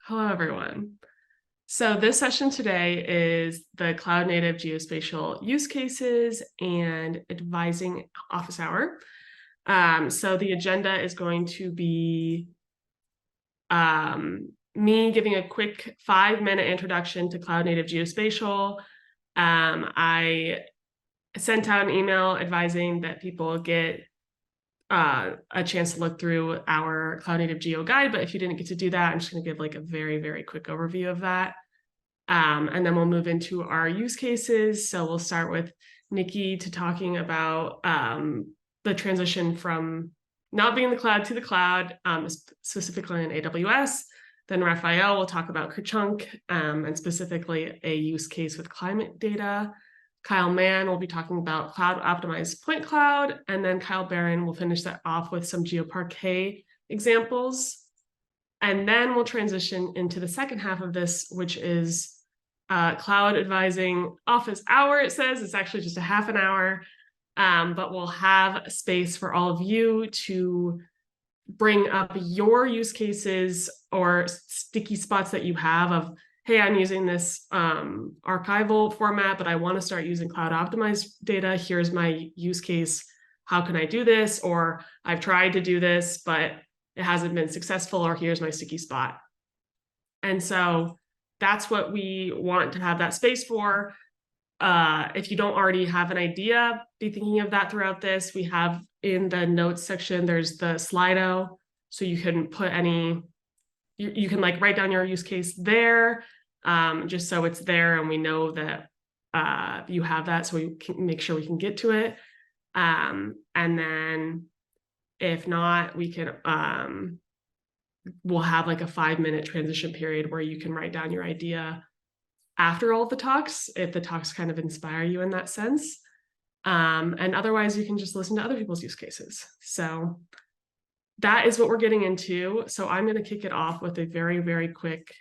Hello, everyone. So this session today is the cloud native geospatial use cases and advising office hour. So the agenda is going to be me giving a quick 5-minute introduction to cloud native geospatial. I sent out an email advising that people get a chance to look through our cloud native geo guide, but if you didn't get to do that, I'm just going to give like a very, very quick overview of that. And then we'll move into our use cases. So we'll start with Nikki to talking about the transition from not being in the cloud to the cloud, specifically in AWS. Then Raphael will talk about Kerchunk and specifically a use case with climate data. Kyle Mann will be talking about cloud optimized point cloud, and then Kyle Barron will finish that off with some GeoParquet examples. And then we'll transition into the second half of this, which is cloud advising office hour. It says it's actually just a half an hour, but we'll have space for all of you to bring up your use cases or sticky spots that you have of, hey, I'm using this archival format, but I want to start using cloud optimized data. Here's my use case. How can I do this? Or I've tried to do this, but it hasn't been successful, or here's my sticky spot. And so that's what we want to have that space for. If you don't already have an idea, be thinking of that throughout this. We have in the notes section, there's the Slido. So you can put you can like write down your use case there, just so it's there and we know that you have that, so we can make sure we can get to it. And then if not, we can we'll have like a 5-minute transition period where you can write down your idea after all of the talks, if the talks kind of inspire you in that sense. And otherwise you can just listen to other people's use cases. So that is what we're getting into. So I'm going to kick it off with a very, very quick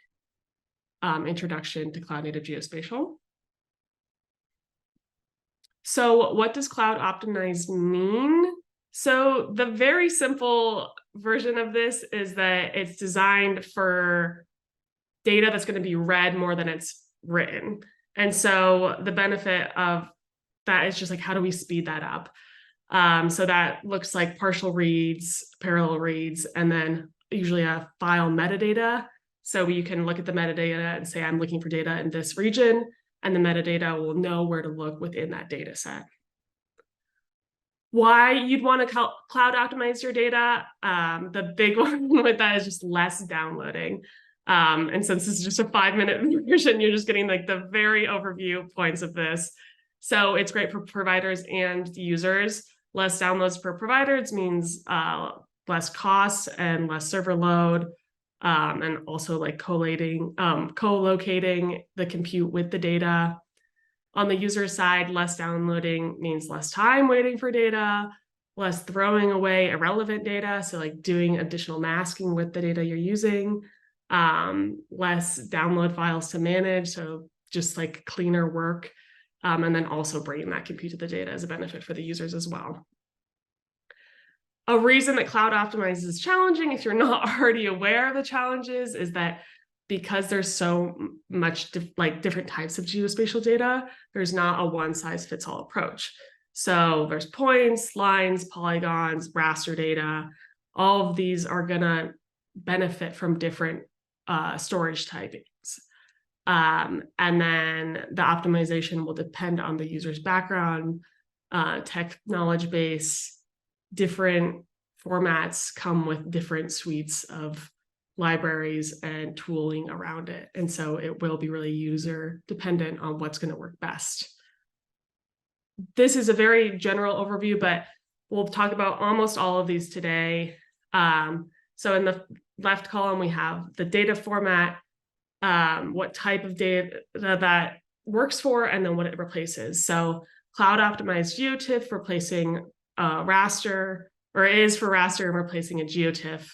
introduction to cloud native geospatial. So what does cloud optimized mean? So the very simple version of this is that it's designed for data that's going to be read more than it's written. And so the benefit of that is just like, how do we speed that up? So that looks like partial reads, parallel reads, and then usually a file metadata. So you can look at the metadata and say, I'm looking for data in this region, and the metadata will know where to look within that data set. Why you'd want to cloud optimize your data, the big one with that is just less downloading. And since this is just a 5-minute version, you're just getting like the very overview points of this. So it's great for providers and users. Less downloads per providers means less costs and less server load, and also like co-locating the compute with the data. On the user side, less downloading means less time waiting for data, less throwing away irrelevant data, so like doing additional masking with the data you're using, less download files to manage, so just like cleaner work, and then also bringing that compute to the data as a benefit for the users as well. A reason that cloud optimized is challenging, if you're not already aware of the challenges, is that because there's so much different types of geospatial data, there's not a one-size-fits-all approach. So there's points, lines, polygons, raster data. All of these are going to benefit from different storage typings. And then the optimization will depend on the user's background, tech knowledge base. Different formats come with different suites of libraries and tooling around it. And so it will be really user dependent on what's going to work best. This is a very general overview, but we'll talk about almost all of these today. So in the left column, we have the data format, what type of data that works for, and then what it replaces. So cloud optimized GeoTIFF replacing raster, or is for raster and replacing a GeoTIFF.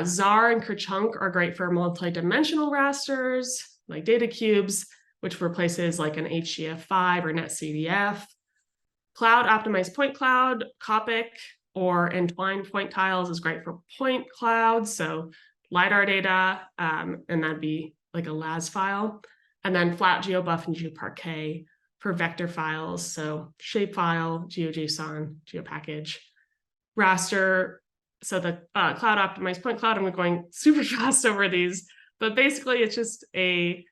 ZAR and Kerchunk are great for multi-dimensional rasters, like data cubes, which replaces like an HDF5 or NetCDF. Cloud optimized point cloud, Copic, or entwined point tiles is great for point clouds, so LiDAR data, and that'd be like a LAS file, and then flat GeoBuff and GeoParquet for vector files, so shapefile, GeoJSON, GeoPackage, raster. So the cloud optimized point cloud, I'm going super fast over these, but basically it's just a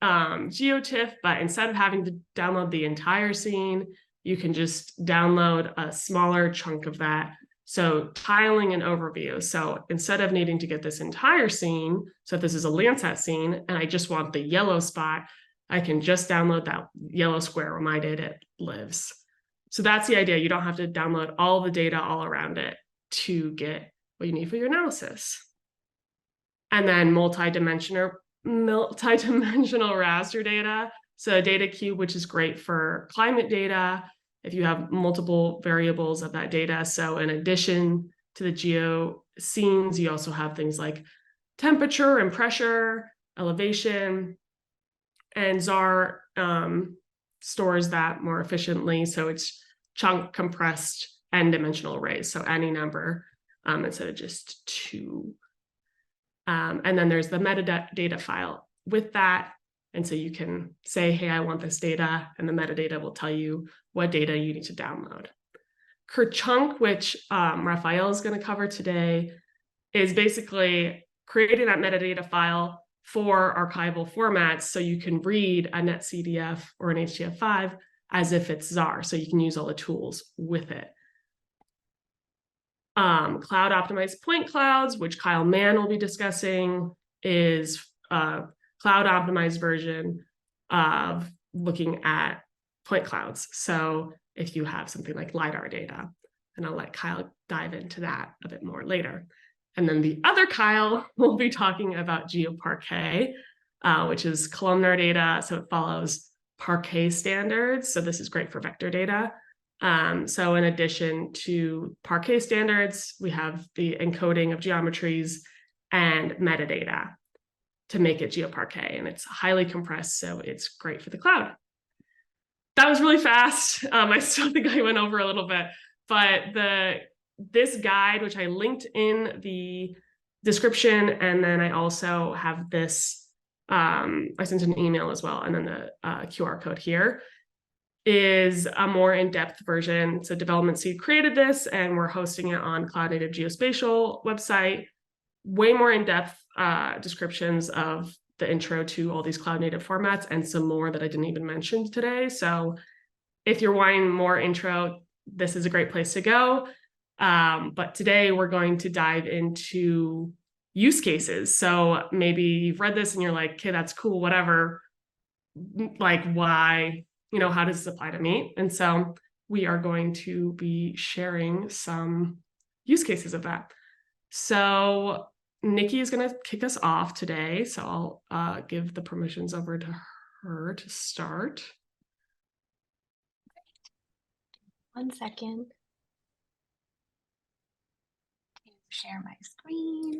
GeoTIFF, but instead of having to download the entire scene, you can just download a smaller chunk of that. So tiling and overview. So instead of needing to get this entire scene, so if this is a Landsat scene and I just want the yellow spot, I can just download that yellow square where my data lives. So that's the idea. You don't have to download all the data all around it to get what you need for your analysis. And then multi-dimensional raster data. So a data cube, which is great for climate data, if you have multiple variables of that data. So in addition to the geo scenes, you also have things like temperature and pressure, elevation, and ZAR stores that more efficiently. So it's chunk compressed n-dimensional arrays. So any number instead of just 2. And then there's the metadata file with that. And so you can say, hey, I want this data, and the metadata will tell you what data you need to download. Kerchunk, which Raphael is going to cover today, is basically creating that metadata file for archival formats so you can read a netcdf or an HDF5 as if it's ZAR, so you can use all the tools with it. Cloud optimized point clouds, which Kyle Mann will be discussing, is a cloud optimized version of looking at point clouds. So if you have something like LiDAR data, and I'll let Kyle dive into that a bit more later. And then the other Kyle will be talking about GeoParquet, which is columnar data. So it follows Parquet standards. So this is great for vector data. So in addition to Parquet standards, we have the encoding of geometries and metadata to make it GeoParquet, and it's highly compressed, so it's great for the cloud. That was really fast. I still think I went over a little bit, but this guide, which I linked in the description, and then I also have this, I sent an email as well, and then the QR code here, is a more in-depth version. So Development Seed created this, and we're hosting it on Cloud Native Geospatial website. Way more in-depth descriptions of the intro to all these cloud native formats, and some more that I didn't even mention today. So if you're wanting more intro, this is a great place to go. But today we're going to dive into use cases. So maybe you've read this and you're like, okay, that's cool, whatever. Like, why? How does this apply to me? And so we are going to be sharing some use cases of that. So Nikki is going to kick us off today. So I'll give the permissions over to her to start. 1 second. Share my screen.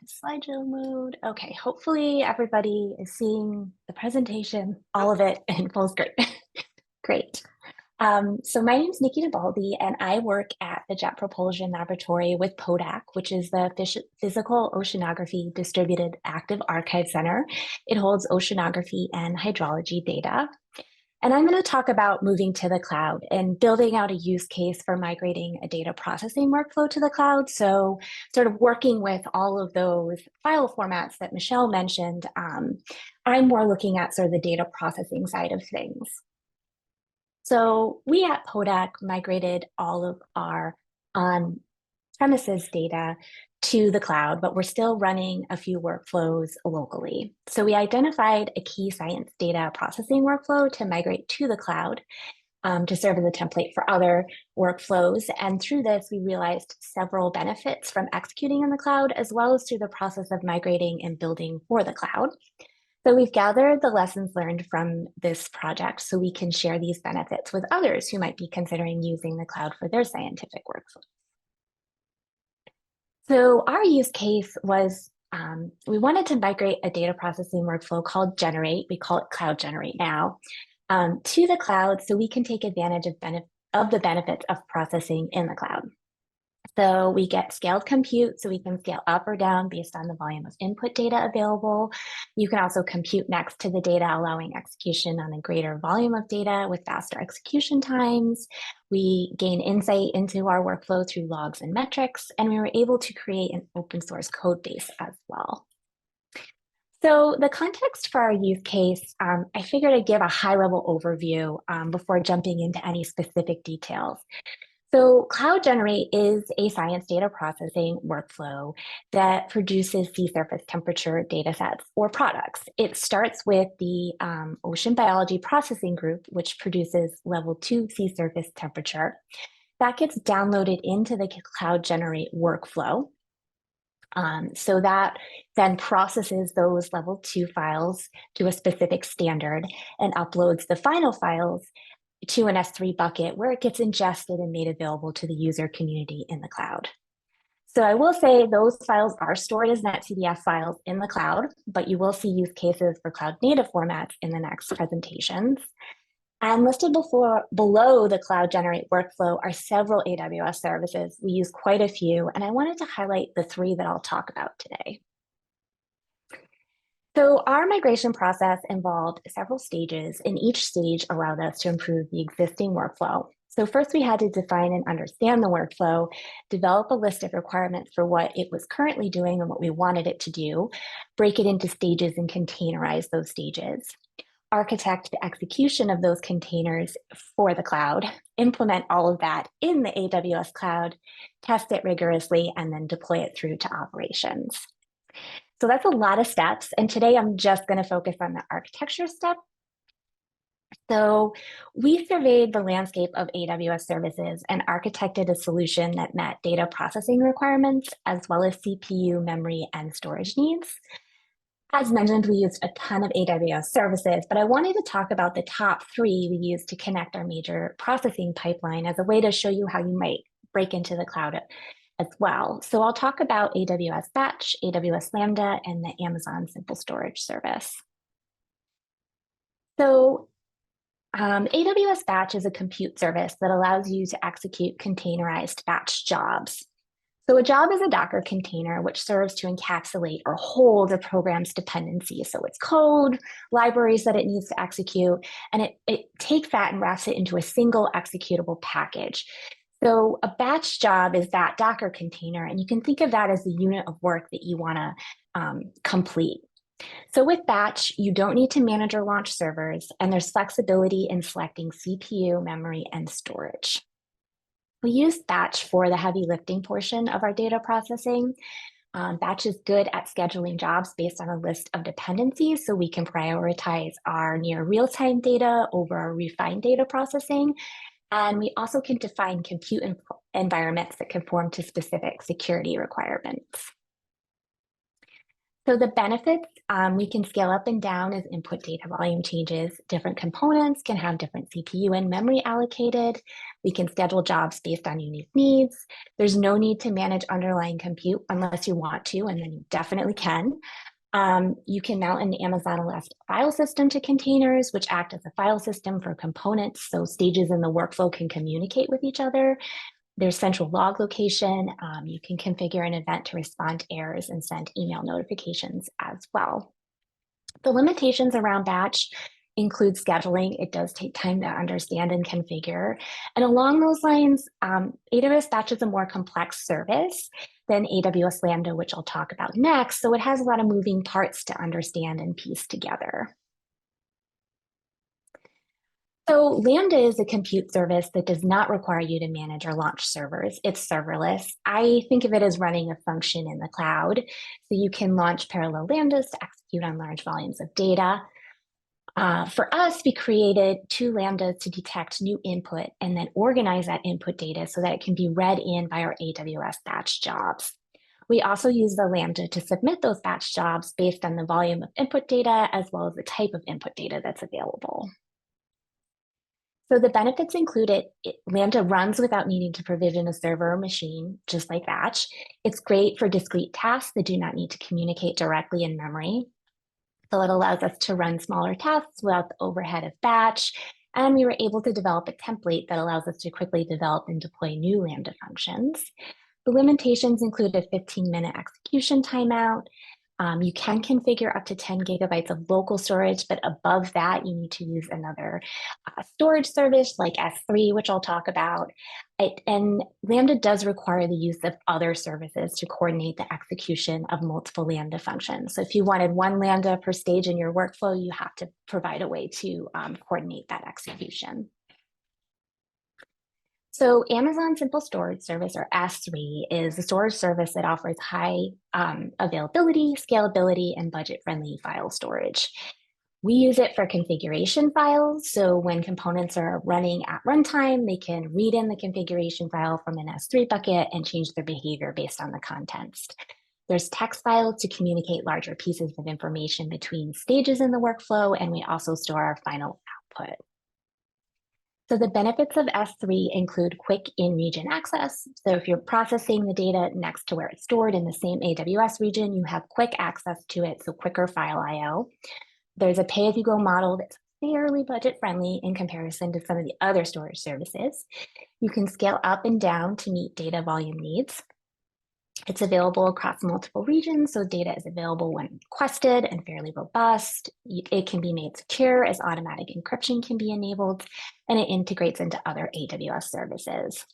Slideshow mode. Okay, hopefully everybody is seeing the presentation, all of it in full screen. Great. So my name is Nikki Nabaldi, and I work at the Jet Propulsion Laboratory with PODAC, which is the Physical Oceanography Distributed Active Archive Center. It holds oceanography and hydrology data. And I'm going to talk about moving to the cloud and building out a use case for migrating a data processing workflow to the cloud. So sort of working with all of those file formats that Michelle mentioned, I'm more looking at sort of the data processing side of things. So we at PODAC migrated all of our on-premises data to the cloud, but we're still running a few workflows locally. So we identified a key science data processing workflow to migrate to the cloud to serve as a template for other workflows. And through this, we realized several benefits from executing in the cloud, as well as through the process of migrating and building for the cloud. So we've gathered the lessons learned from this project so we can share these benefits with others who might be considering using the cloud for their scientific workflow. So our use case was, we wanted to migrate a data processing workflow called Generate, we call it Cloud Generate now, to the cloud so we can take advantage of of the benefits of processing in the cloud. So we get scaled compute, so we can scale up or down based on the volume of input data available. You can also compute next to the data, allowing execution on a greater volume of data with faster execution times. We gain insight into our workflow through logs and metrics, and we were able to create an open source code base as well. So the context for our use case, I figured I'd give a high-level overview before jumping into any specific details. So Cloud Generate is a science data processing workflow that produces sea surface temperature data sets or products. It starts with the Ocean Biology Processing Group, which produces level 2 sea surface temperature. That gets downloaded into the Cloud Generate workflow. So that then processes those level 2 files to a specific standard and uploads the final files to an S3 bucket where it gets ingested and made available to the user community in the cloud. So I will say those files are stored as NetCDF files in the cloud, but you will see use cases for cloud native formats in the next presentations. And listed below the Cloud Generate workflow are several AWS services. We use quite a few, and I wanted to highlight the 3 that I'll talk about today. So our migration process involved several stages, and each stage allowed us to improve the existing workflow. So first we had to define and understand the workflow, develop a list of requirements for what it was currently doing and what we wanted it to do, break it into stages and containerize those stages, architect the execution of those containers for the cloud, implement all of that in the AWS cloud, test it rigorously, and then deploy it through to operations. So that's a lot of steps. And today I'm just going to focus on the architecture step. So we surveyed the landscape of AWS services and architected a solution that met data processing requirements, as well as CPU, memory, and storage needs. As mentioned, we used a ton of AWS services, but I wanted to talk about the top 3 we used to connect our major processing pipeline as a way to show you how you might break into the cloud as well. So I'll talk about AWS Batch, AWS Lambda, and the Amazon Simple Storage service. So AWS Batch is a compute service that allows you to execute containerized batch jobs. So a job is a Docker container which serves to encapsulate or hold a program's dependencies. So it's code, libraries that it needs to execute, and it takes that and wraps it into a single executable package. So a batch job is that Docker container, and you can think of that as the unit of work that you want to complete. So with batch, you don't need to manage or launch servers, and there's flexibility in selecting CPU, memory, and storage. We use batch for the heavy lifting portion of our data processing. Batch is good at scheduling jobs based on a list of dependencies, so we can prioritize our near real-time data over our refined data processing. And we also can define compute environments that conform to specific security requirements. So the benefits, we can scale up and down as input data volume changes. Different components can have different CPU and memory allocated. We can schedule jobs based on unique needs. There's no need to manage underlying compute unless you want to, and then you definitely can. You can mount an Amazon Elastic file system to containers, which act as a file system for components, so stages in the workflow can communicate with each other. There's central log location. You can configure an event to respond to errors and send email notifications as well. The limitations around batch include scheduling. It does take time to understand and configure. And along those lines, AWS Batch is a more complex service than AWS Lambda, which I'll talk about next. So it has a lot of moving parts to understand and piece together. So Lambda is a compute service that does not require you to manage or launch servers. It's serverless. I think of it as running a function in the cloud. So you can launch parallel Lambdas to execute on large volumes of data. For us, we created 2 Lambdas to detect new input and then organize that input data so that it can be read in by our AWS batch jobs. We also use the Lambda to submit those batch jobs based on the volume of input data as well as the type of input data that's available. So the benefits include Lambda runs without needing to provision a server or machine, just like Batch. It's great for discrete tasks that do not need to communicate directly in memory. So it allows us to run smaller tasks without the overhead of Batch. And we were able to develop a template that allows us to quickly develop and deploy new Lambda functions. The limitations include a 15-minute execution timeout. You can configure up to 10 gigabytes of local storage, but above that, you need to use another storage service like S3, which I'll talk about. And Lambda does require the use of other services to coordinate the execution of multiple Lambda functions. So if you wanted one Lambda per stage in your workflow, you have to provide a way to coordinate that execution. So Amazon Simple Storage Service, or S3, is a storage service that offers high availability, scalability, and budget-friendly file storage. We use it for configuration files. So when components are running at runtime, they can read in the configuration file from an S3 bucket and change their behavior based on the contents. There's text files to communicate larger pieces of information between stages in the workflow, and we also store our final output. So the benefits of S3 include quick in-region access. So if you're processing the data next to where it's stored in the same AWS region, you have quick access to it, so quicker file I/O. There's a pay-as-you-go model that's fairly budget-friendly in comparison to some of the other storage services. You can scale up and down to meet data volume needs. It's available across multiple regions, so data is available when requested and fairly robust. It can be made secure as automatic encryption can be enabled, and it integrates into other AWS services.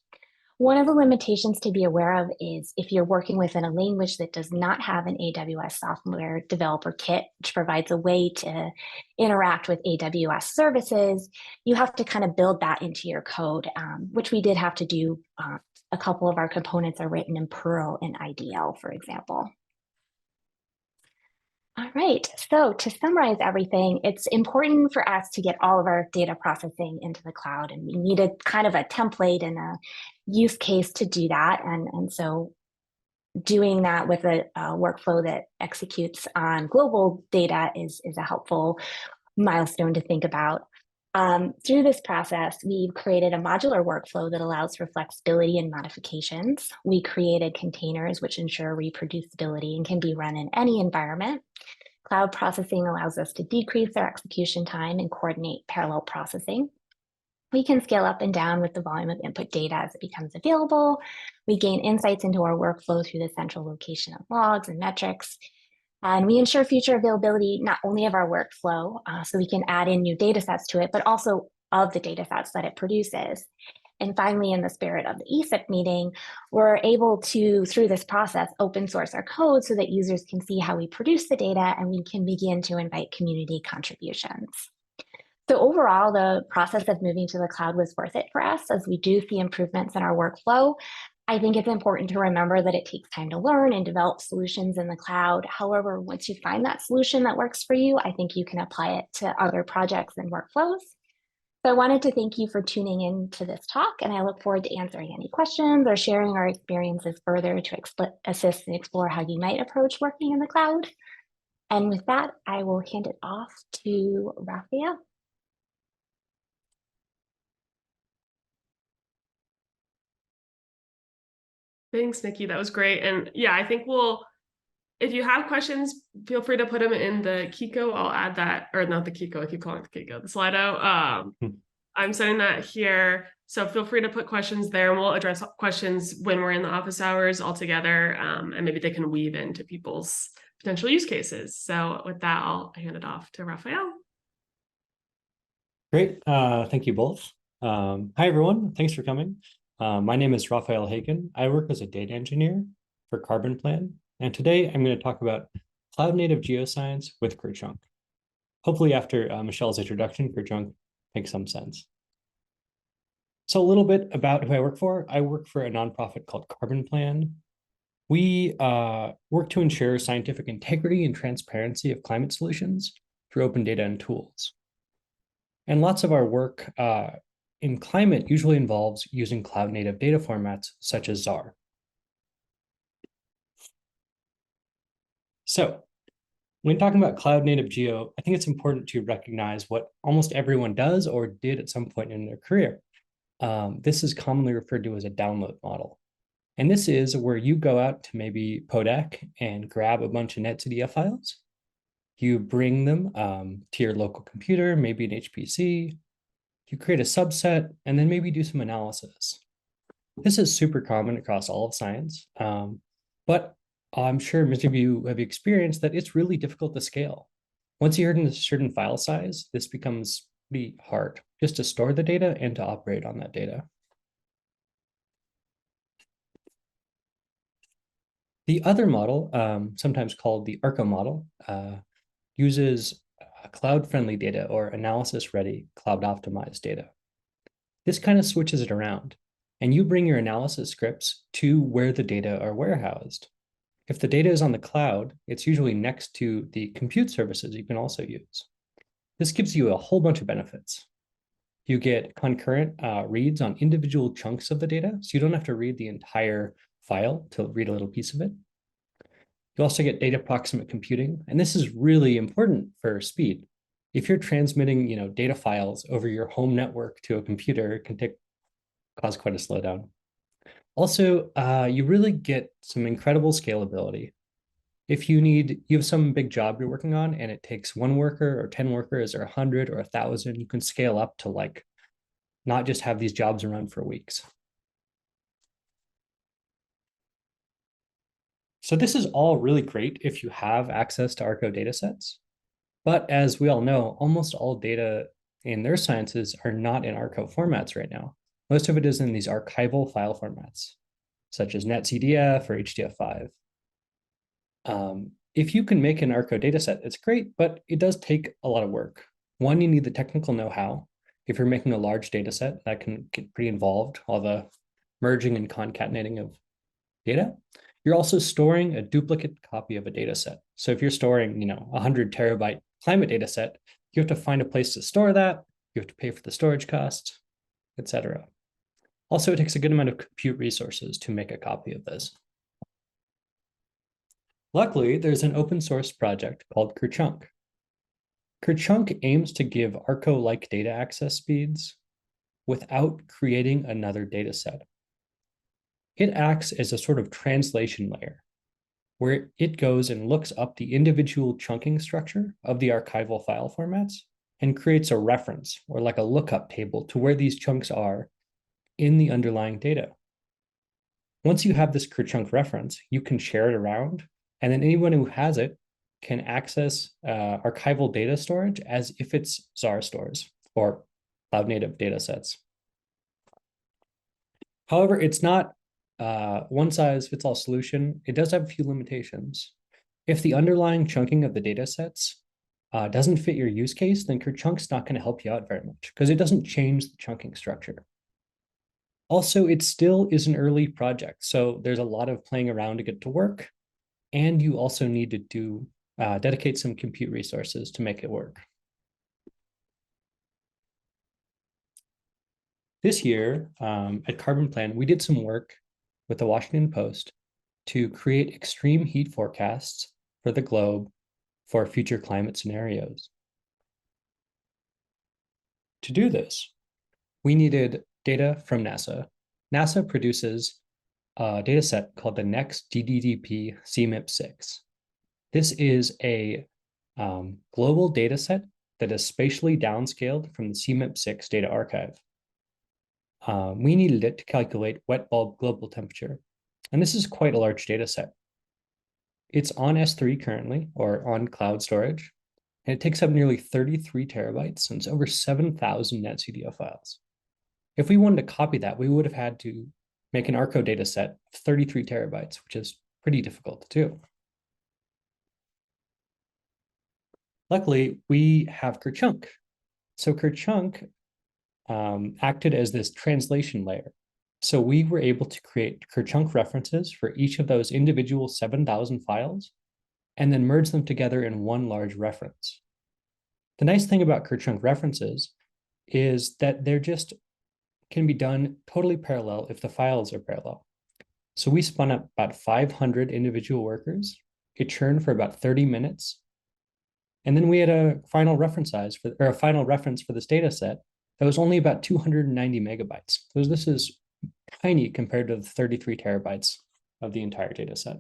One of the limitations to be aware of is if you're working within a language that does not have an AWS software developer kit, which provides a way to interact with AWS services, you have to kind of build that into your code, which we did have to do. A couple of our components are written in Perl and IDL, for example. All right, so to summarize everything, it's important for us to get all of our data processing into the cloud, and we needed kind of a template and a use case to do that. And so doing that with a workflow that executes on global data is a helpful milestone to think about. Through this process, we've created a modular workflow that allows for flexibility and modifications. We created containers which ensure reproducibility and can be run in any environment. Cloud processing allows us to decrease our execution time and coordinate parallel processing. We can scale up and down with the volume of input data as it becomes available. We gain insights into our workflow through the central location of logs and metrics. And we ensure future availability not only of our workflow, so we can add in new data sets to it, but also of the data sets that it produces. And finally, in the spirit of the ESIP meeting, we're able to, through this process, open source our code so that users can see how we produce the data, and we can begin to invite community contributions. So overall, the process of moving to the cloud was worth it for us, as we do see improvements in our workflow. I think it's important to remember that it takes time to learn and develop solutions in the cloud. However, once you find that solution that works for you, I think you can apply it to other projects and workflows. So I wanted to thank you for tuning in to this talk, and I look forward to answering any questions or sharing our experiences further to assist and explore how you might approach working in the cloud. And with that, I will hand it off to Raphael. Thanks, Nikki. That was great. And yeah, I think if you have questions, feel free to put them in the Kiko. I'll add that, or not the Kiko, I keep calling it the Kiko, the Slido. I'm sending that here. So feel free to put questions there, and we'll address questions when we're in the office hours all together, and maybe they can weave into people's potential use cases. So with that, I'll hand it off to Raphael. Great. Thank you both. Hi, everyone. Thanks for coming. My name is Raphael Hagen. I work as a data engineer for Carbon Plan. And today I'm going to talk about cloud native geoscience with Kerchunk. Hopefully after Michelle's introduction, Kerchunk makes some sense. So a little bit about who I work for. I work for a nonprofit called Carbon Plan. We work to ensure scientific integrity and transparency of climate solutions through open data and tools. And lots of our work in climate usually involves using cloud native data formats such as ZAR. So when talking about cloud native geo, I think it's important to recognize what almost everyone does or did at some point in their career. This is commonly referred to as a download model. And this is where you go out to maybe Podec and grab a bunch of NetCDF files. You bring them to your local computer, maybe an HPC, You create a subset and then maybe do some analysis. This is super common across all of science, but I'm sure most of you have experienced that it's really difficult to scale. Once you're in a certain file size, this becomes pretty hard just to store the data and to operate on that data. The other model, sometimes called the ARCO model, uses cloud-friendly data or analysis-ready cloud-optimized data. This kind of switches it around, and you bring your analysis scripts to where the data are warehoused. If the data is on the cloud, it's usually next to the compute services you can also use. This gives you a whole bunch of benefits. You get concurrent reads on individual chunks of the data, so you don't have to read the entire file to read a little piece of it. You also get data proximate computing, and this is really important for speed. If you're transmitting, data files over your home network to a computer, it can cause quite a slowdown. Also, you really get some incredible scalability. If you have some big job you're working on and it takes 1 worker or 10 workers or 100 or 1,000, you can scale up to not just have these jobs run for weeks. So this is all really great if you have access to ARCO datasets. But as we all know, almost all data in their sciences are not in ARCO formats right now. Most of it is in these archival file formats, such as netcdf or HDF5. If you can make an ARCO dataset, it's great, but it does take a lot of work. One, you need the technical know-how. If you're making a large dataset, that can get pretty involved, all the merging and concatenating of data. You're also storing a duplicate copy of a dataset. So if you're storing, 100 terabyte climate dataset, you have to find a place to store that. You have to pay for the storage cost, etc. Also, it takes a good amount of compute resources to make a copy of this. Luckily, there's an open source project called Kerchunk. Kerchunk aims to give ARCO-like data access speeds without creating another dataset. It acts as a sort of translation layer where it goes and looks up the individual chunking structure of the archival file formats and creates a reference or like a lookup table to where these chunks are in the underlying data. Once you have this Kerchunk reference, you can share it around, and then anyone who has it can access archival data storage as if it's ZAR stores or cloud native data sets. However, it's not one size fits all solution. It does have a few limitations. If the underlying chunking of the data sets doesn't fit your use case, then Kerchunk's not going to help you out very much because it doesn't change the chunking structure. Also, it still is an early project, so there's a lot of playing around to get to work, and you also need to dedicate some compute resources to make it work. This year at Carbon Plan, we did some work with the Washington Post to create extreme heat forecasts for the globe for future climate scenarios. To do this, we needed data from NASA. NASA produces a data set called the Next GDDP CMIP6. This is a global data set that is spatially downscaled from the CMIP6 data archive. We needed it to calculate wet bulb global temperature. And this is quite a large data set. It's on S3 currently, or on cloud storage, and it takes up nearly 33 terabytes, and it's over 7,000 netcdf files. If we wanted to copy that, we would have had to make an ARCO data set of 33 terabytes, which is pretty difficult to do. Luckily, we have Kerchunk. So Kerchunk acted as this translation layer. So we were able to create Kerchunk references for each of those individual 7,000 files and then merge them together in one large reference. The nice thing about Kerchunk references is that they're just can be done totally parallel if the files are parallel. So we spun up about 500 individual workers. It churned for about 30 minutes. And then we had a final reference size a final reference for this data set that was only about 290 megabytes. So this is tiny compared to the 33 terabytes of the entire data set.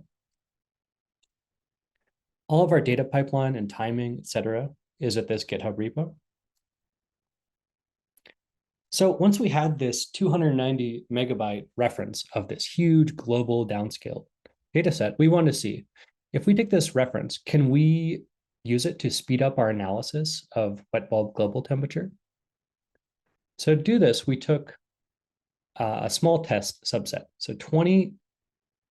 All of our data pipeline and timing, et cetera, is at this GitHub repo. So once we had this 290 megabyte reference of this huge global downscale data set, we wanted to see if we take this reference, can we use it to speed up our analysis of wet bulb global temperature? So to do this, we took a small test subset. So 20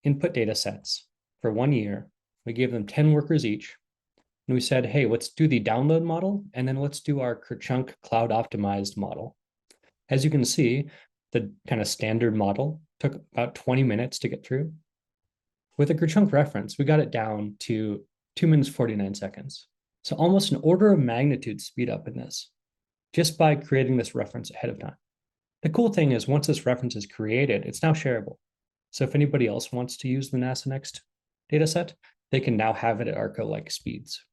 input data sets for 1 year. We gave them 10 workers each. And we said, hey, let's do the download model, and then let's do our Kerchunk cloud optimized model. As you can see, the kind of standard model took about 20 minutes to get through. With a Kerchunk reference, we got it down to 2 minutes, 49 seconds. So almost an order of magnitude speed up in this, just by creating this reference ahead of time. The cool thing is once this reference is created, it's now shareable. So if anybody else wants to use the NASA Next dataset, they can now have it at ARCO-like speeds.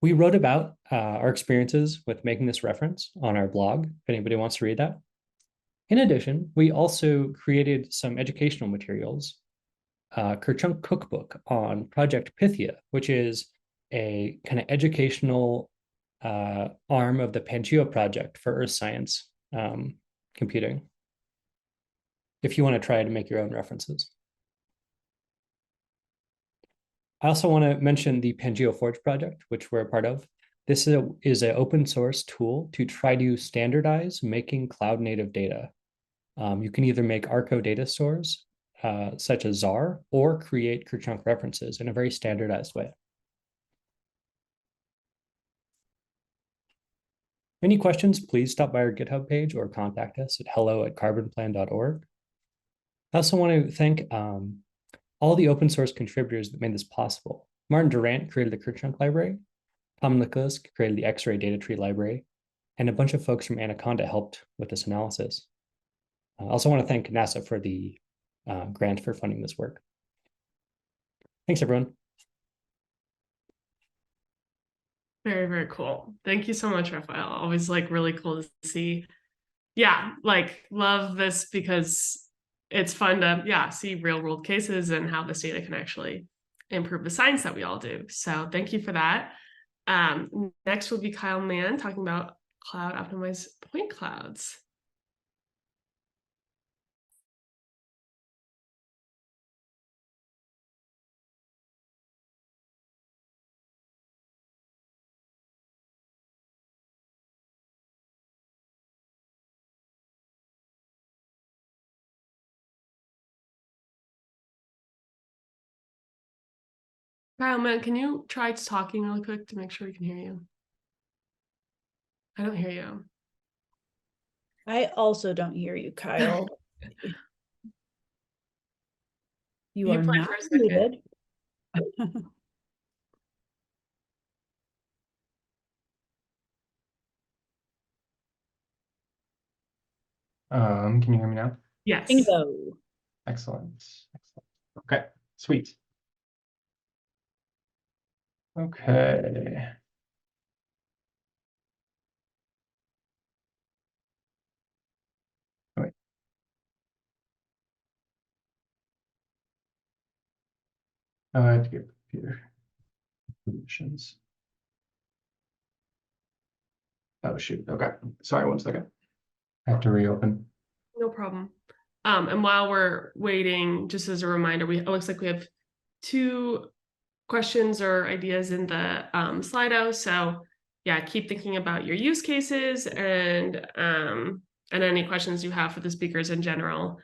We wrote about our experiences with making this reference on our blog, if anybody wants to read that. In addition, we also created some educational materials, Kerchunk cookbook on Project Pythia, which is a kind of educational arm of the Pangeo project for earth science computing, if you want to try to make your own references. I also want to mention the Pangeo Forge project, which we're a part of. This is an open source tool to try to standardize making cloud native data. You can either make ARCO data stores, such as ZAR, or create Kerchunk references in a very standardized way. Any questions, please stop by our GitHub page or contact us at hello@carbonplan.org. I also want to thank all the open source contributors that made this possible. Martin Durant created the Kerchunk library, Tom Nicholas created the X-ray data tree library, and a bunch of folks from Anaconda helped with this analysis. I also want to thank NASA for the grant for funding this work. Thanks, everyone. Very, very cool. Thank you so much, Raphael. Always like really cool to see. Yeah, like love this because it's fun to, yeah, see real world cases and how this data can actually improve the science that we all do. So thank you for that. Next will be Kyle Mann talking about cloud optimized point clouds. Kyle Mann, can you try talking really quick to make sure we can hear you? I don't hear you. I also don't hear you, Kyle. You are play not for a second. muted. Can you hear me now? Yes. Bingo. Excellent. Excellent. Okay, sweet. Okay. Wait. Oh, I have to get computer permissions. Oh shoot. Okay. Sorry, 1 second. I have to reopen. No problem. And while we're waiting, just as a reminder, it looks like we have 2 questions or ideas in the Slido. So yeah, keep thinking about your use cases and any questions you have for the speakers in general.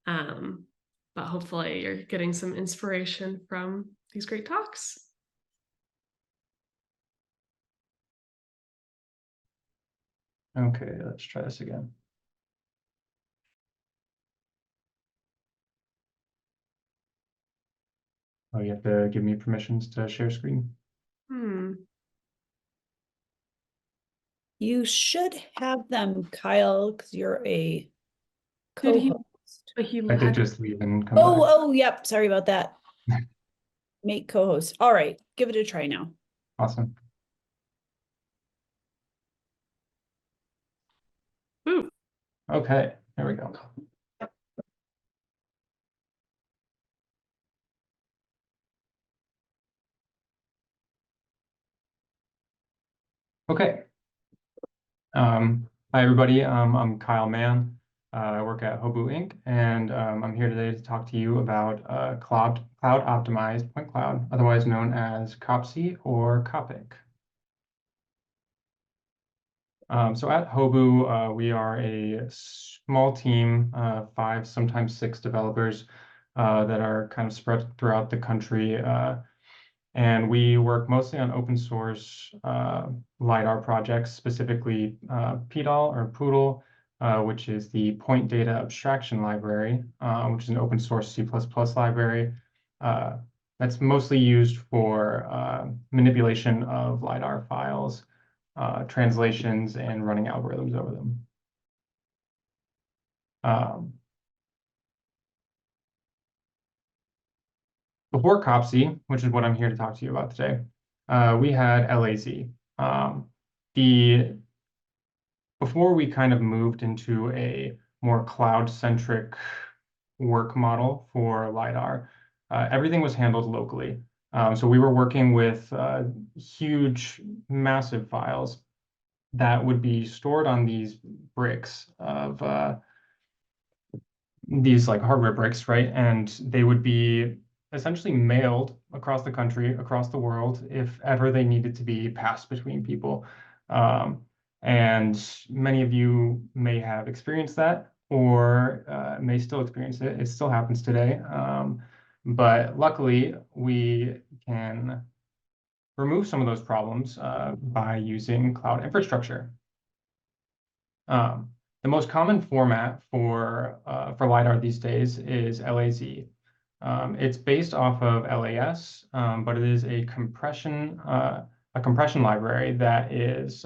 But hopefully you're getting some inspiration from these great talks. Okay, let's try this again. Oh, you have to give me permissions to share screen. You should have them, Kyle, because you're a Did he- co-host. But he I did had just leave and come Oh, back. oh, yep. Sorry about that. Make co-host. All right, give it a try now. Awesome. Ooh. Okay, there we go. Okay. Hi, everybody. I'm Kyle Mann. I work at Hobu Inc. and I'm here today to talk to you about cloud optimized point cloud, otherwise known as COPSI or COPIC. So at Hobu, we are a small team, 5, sometimes 6 developers that are kind of spread throughout the country. And we work mostly on open source LiDAR projects, specifically PDAL or Poodle, which is the Point Data Abstraction Library, which is an open source C++ library that's mostly used for manipulation of LiDAR files, translations, and running algorithms over them. Before COPSI, which is what I'm here to talk to you about today, we had LAZ. Before we kind of moved into a more cloud-centric work model for LiDAR, everything was handled locally. So we were working with huge, massive files that would be stored on these bricks of these like hardware bricks, right? And they would be essentially mailed across the country, across the world, if ever they needed to be passed between people. And many of you may have experienced that or may still experience it. It still happens today. But luckily, we can remove some of those problems by using cloud infrastructure. The most common format for LiDAR these days is LAZ. It's based off of LAS, but it is a compression library that is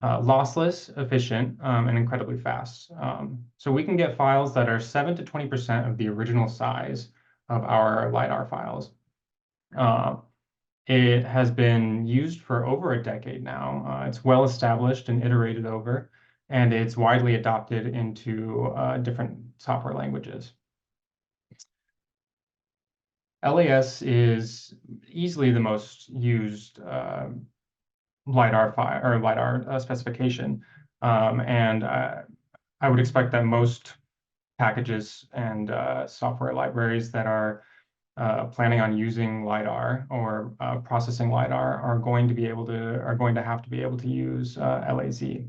lossless, efficient, and incredibly fast. So we can get files that are 7 to 20% of the original size of our LiDAR files. It has been used for over a decade now. It's well established and iterated over, and it's widely adopted into different software languages. LAS is easily the most used LiDAR file or LiDAR specification, and I would expect that most packages and software libraries that are planning on using LiDAR or processing LiDAR are going to have to be able to use LAZ.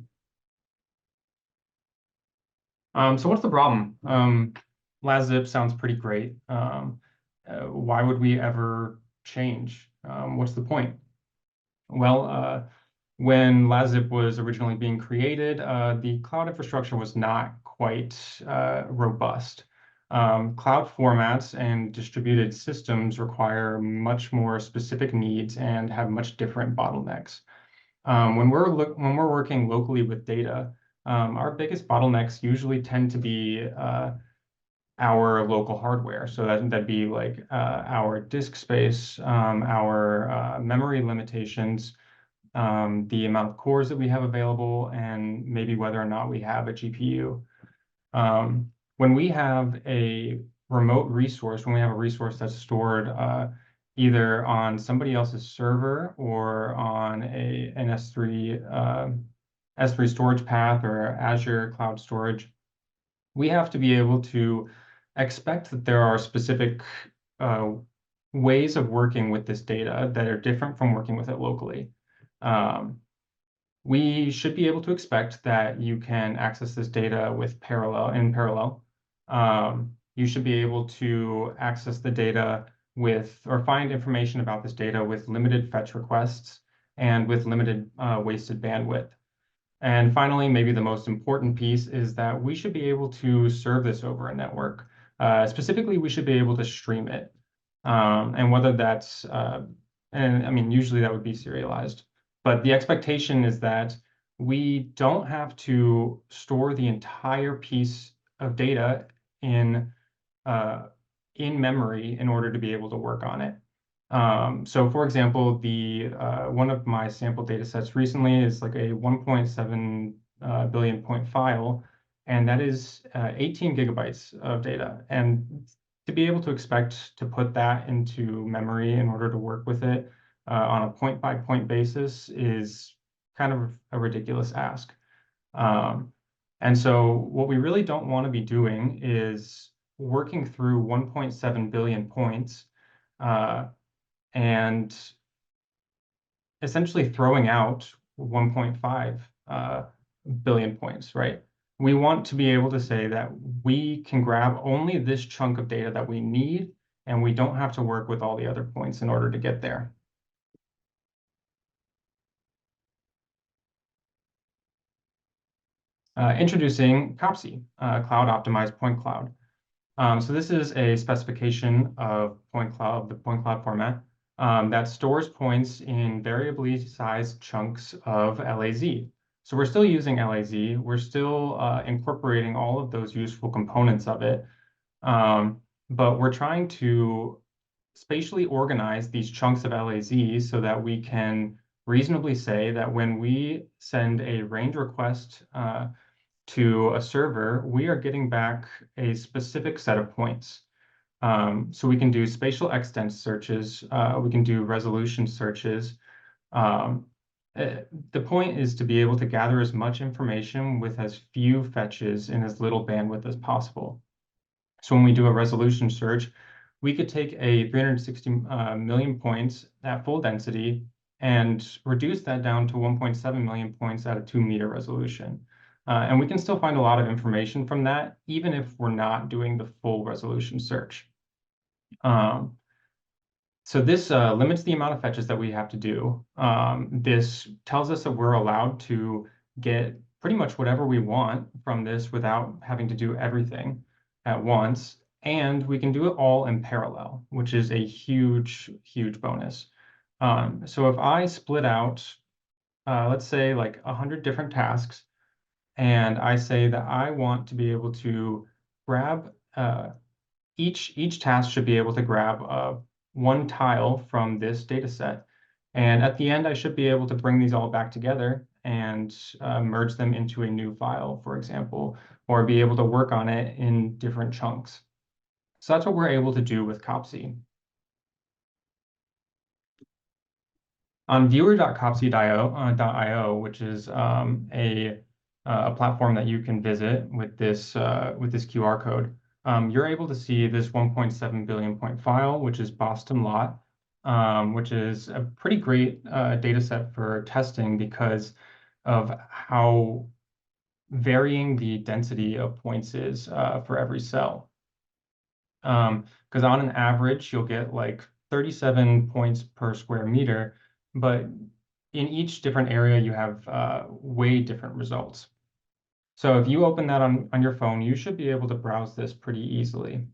So what's the problem? LazZip sounds pretty great. Why would we ever change? What's the point? Well, when LazZip was originally being created, the cloud infrastructure was not quite robust. Cloud formats and distributed systems require much more specific needs and have much different bottlenecks. When we're working locally with data, our biggest bottlenecks usually tend to be our local hardware. So that'd be like our disk space, our memory limitations, the amount of cores that we have available, and maybe whether or not we have a GPU. When we have a remote resource, when we have a resource that's stored either on somebody else's server or on an S3 storage path or Azure cloud storage, we have to be able to expect that there are specific ways of working with this data that are different from working with it locally. We should be able to expect that you can access this data in parallel. You should be able to access the data or find information about this data with limited fetch requests and with limited wasted bandwidth. And finally, maybe the most important piece is that we should be able to serve this over a network. Specifically, we should be able to stream it. And whether that's, and I mean, usually that would be serialized. But the expectation is that we don't have to store the entire piece of data in memory in order to be able to work on it. So for example, one of my sample data sets recently is like a 1.7 billion point file, and that is 18 gigabytes of data. And to be able to expect to put that into memory in order to work with it on a point-by-point basis is kind of a ridiculous ask. And so what we really don't want to be doing is working through 1.7 billion points and essentially throwing out 1.5 billion points, right? We want to be able to say that we can grab only this chunk of data that we need, and we don't have to work with all the other points in order to get there. Introducing COPSI, Cloud Optimized Point Cloud. So this is a specification of the point cloud format that stores points in variably sized chunks of LAZ. So we're still using LAZ. We're still incorporating all of those useful components of it. But we're trying to spatially organize these chunks of LAZ so that we can reasonably say that when we send a range request to a server, we are getting back a specific set of points. So we can do spatial extent searches, we can do resolution searches. The point is to be able to gather as much information with as few fetches in as little bandwidth as possible. So when we do a resolution search, we could take a 360 million points at full density and reduce that down to 1.7 million points at a 2-meter resolution. And we can still find a lot of information from that, even if we're not doing the full resolution search. So this limits the amount of fetches that we have to do. This tells us that we're allowed to get pretty much whatever we want from this without having to do everything at once. And we can do it all in parallel, which is a huge, huge bonus. So if I split out, let's say like 100 different tasks, and I say that I want to be able to grab each task should be able to grab one tile from this data set. And at the end, I should be able to bring these all back together and merge them into a new file, for example, or be able to work on it in different chunks. So that's what we're able to do with COPSI. On viewer.copsy.io, which is a platform that you can visit with this QR code, you're able to see this 1.7 billion point file, which is Boston lot, which is a pretty great data set for testing because of how varying the density of points is for every cell. Because on an average, you'll get like 37 points per square meter, but in each different area, you have way different results. So if you open that on your phone, you should be able to browse this pretty easily.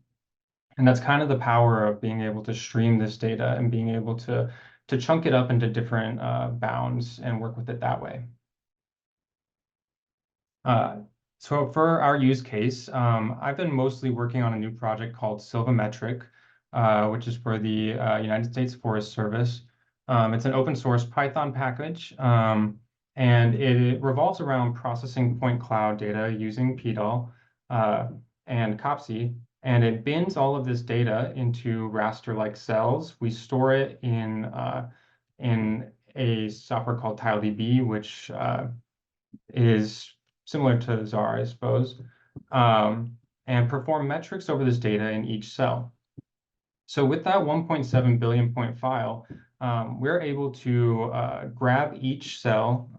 And that's kind of the power of being able to stream this data and being able to chunk it up into different bounds and work with it that way. So for our use case, I've been mostly working on a new project called Silvametric, which is for the United States Forest Service. It's an open source Python package, and it revolves around processing point cloud data using PDAL and COPSI, and it bins all of this data into raster-like cells. We store it in a software called TileDB, which is similar to ZAR, I suppose, and perform metrics over this data in each cell. So with that 1.7 billion point file, we're able to grab each cell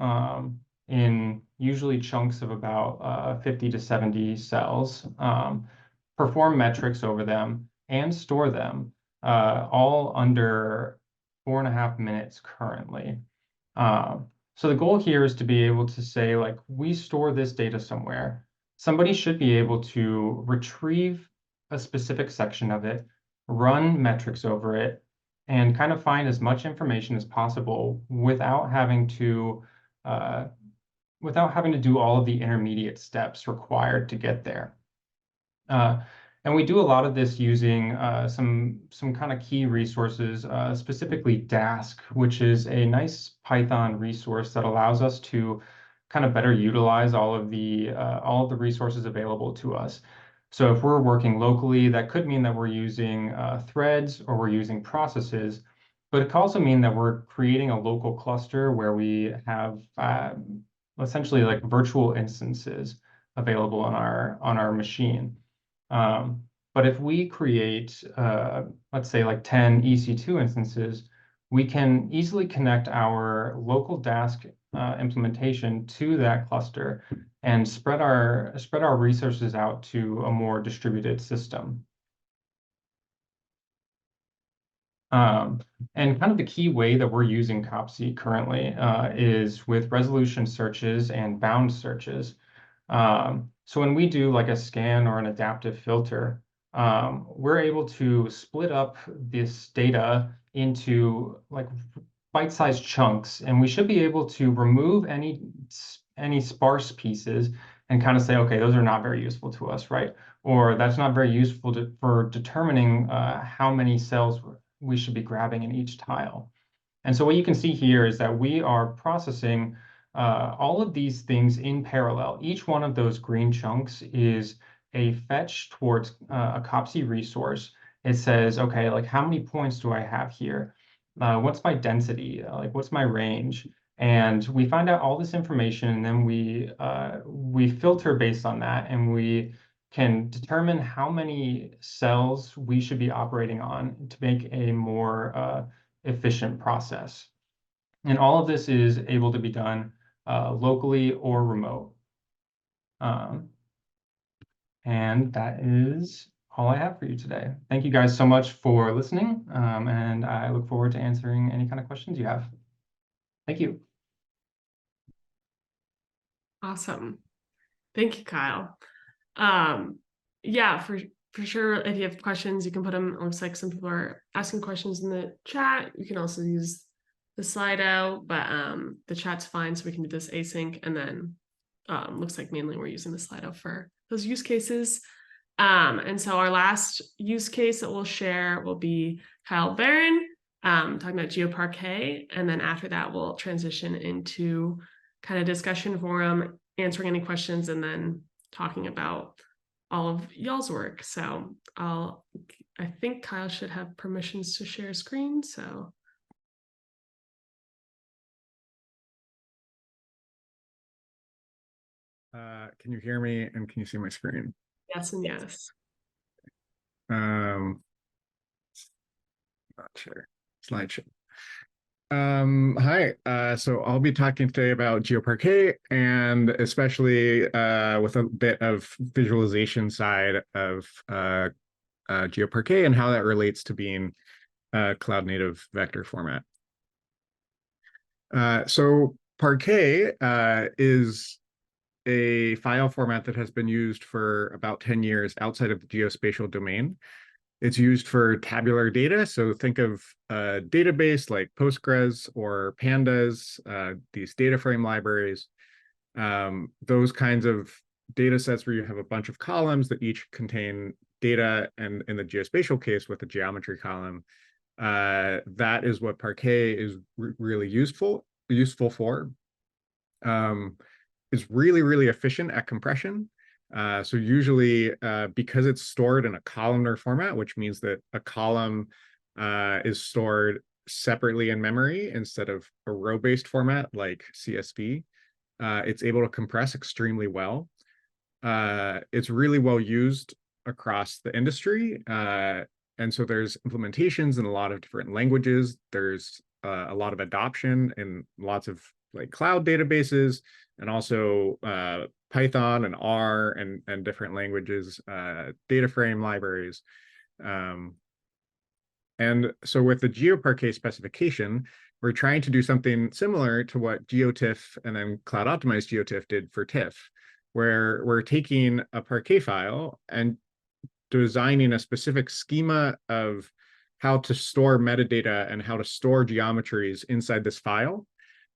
in usually chunks of about 50 to 70 cells, perform metrics over them, and store them all under 4.5 minutes currently. So the goal here is to be able to say, like, we store this data somewhere. Somebody should be able to retrieve a specific section of it, run metrics over it, and kind of find as much information as possible without having to do all of the intermediate steps required to get there. And we do a lot of this using some kind of key resources, specifically Dask, which is a nice Python resource that allows us to kind of better utilize all of the resources available to us. So if we're working locally, that could mean that we're using threads or we're using processes. but it could also mean that we're creating a local cluster where we have essentially like virtual instances available on our machine. But if we create, let's say like 10 EC2 instances, we can easily connect our local Dask implementation to that cluster and spread our resources out to a more distributed system. And kind of the key way that we're using COPSI currently is with resolution searches and bound searches. So when we do like a scan or an adaptive filter, we're able to split up this data into like bite-sized chunks, and we should be able to remove any sparse pieces and kind of say, okay, those are not very useful to us, right? Or that's not very useful for determining how many cells we should be grabbing in each tile. And so what you can see here is that we are processing all of these things in parallel. Each one of those green chunks is a fetch towards a COPSI resource. It says, okay, like how many points do I have here? What's my density? Like what's my range? And we find out all this information, and then we filter based on that, and we can determine how many cells we should be operating on to make a more efficient process. And all of this is able to be done locally or remote. And that is all I have for you today. Thank you guys so much for listening, and I look forward to answering any kind of questions you have. Thank you. Awesome. Thank you, Kyle. Yeah, for sure, if you have questions, you can put them. It looks like some people are asking questions in the chat. You can also use the Slido, but the chat's fine, so we can do this async, and then looks like mainly we're using the Slido for those use cases. And so our last use case that we'll share will be Kyle Barron talking about GeoParquet, and then after that we'll transition into kind of discussion forum, answering any questions, and then talking about all of y'all's work. So I think Kyle should have permissions to share screen, so. Can you hear me and can you see my screen? Yes and yes. Not sure. Slideshow. Hi. So I'll be talking today about GeoParquet, and especially with a bit of visualization side of GeoParquet and how that relates to being a cloud native vector format. So Parquet is a file format that has been used for about 10 years outside of the geospatial domain. It's used for tabular data. So think of a database like Postgres or Pandas, these data frame libraries, those kinds of data sets where you have a bunch of columns that each contain data, and in the geospatial case with a geometry column, that is what Parquet is really useful for. It's really, really efficient at compression. So usually, because it's stored in a columnar format, which means that a column is stored separately in memory instead of a row-based format like CSV, it's able to compress extremely well. It's really well used across the industry. And so there's implementations in a lot of different languages. There's a lot of adoption in lots of like cloud databases, and also Python and R and different languages, data frame libraries. And so with the GeoParquet specification, we're trying to do something similar to what GeoTIFF and then Cloud Optimized GeoTIFF did for TIFF, where we're taking a Parquet file and designing a specific schema of how to store metadata and how to store geometries inside this file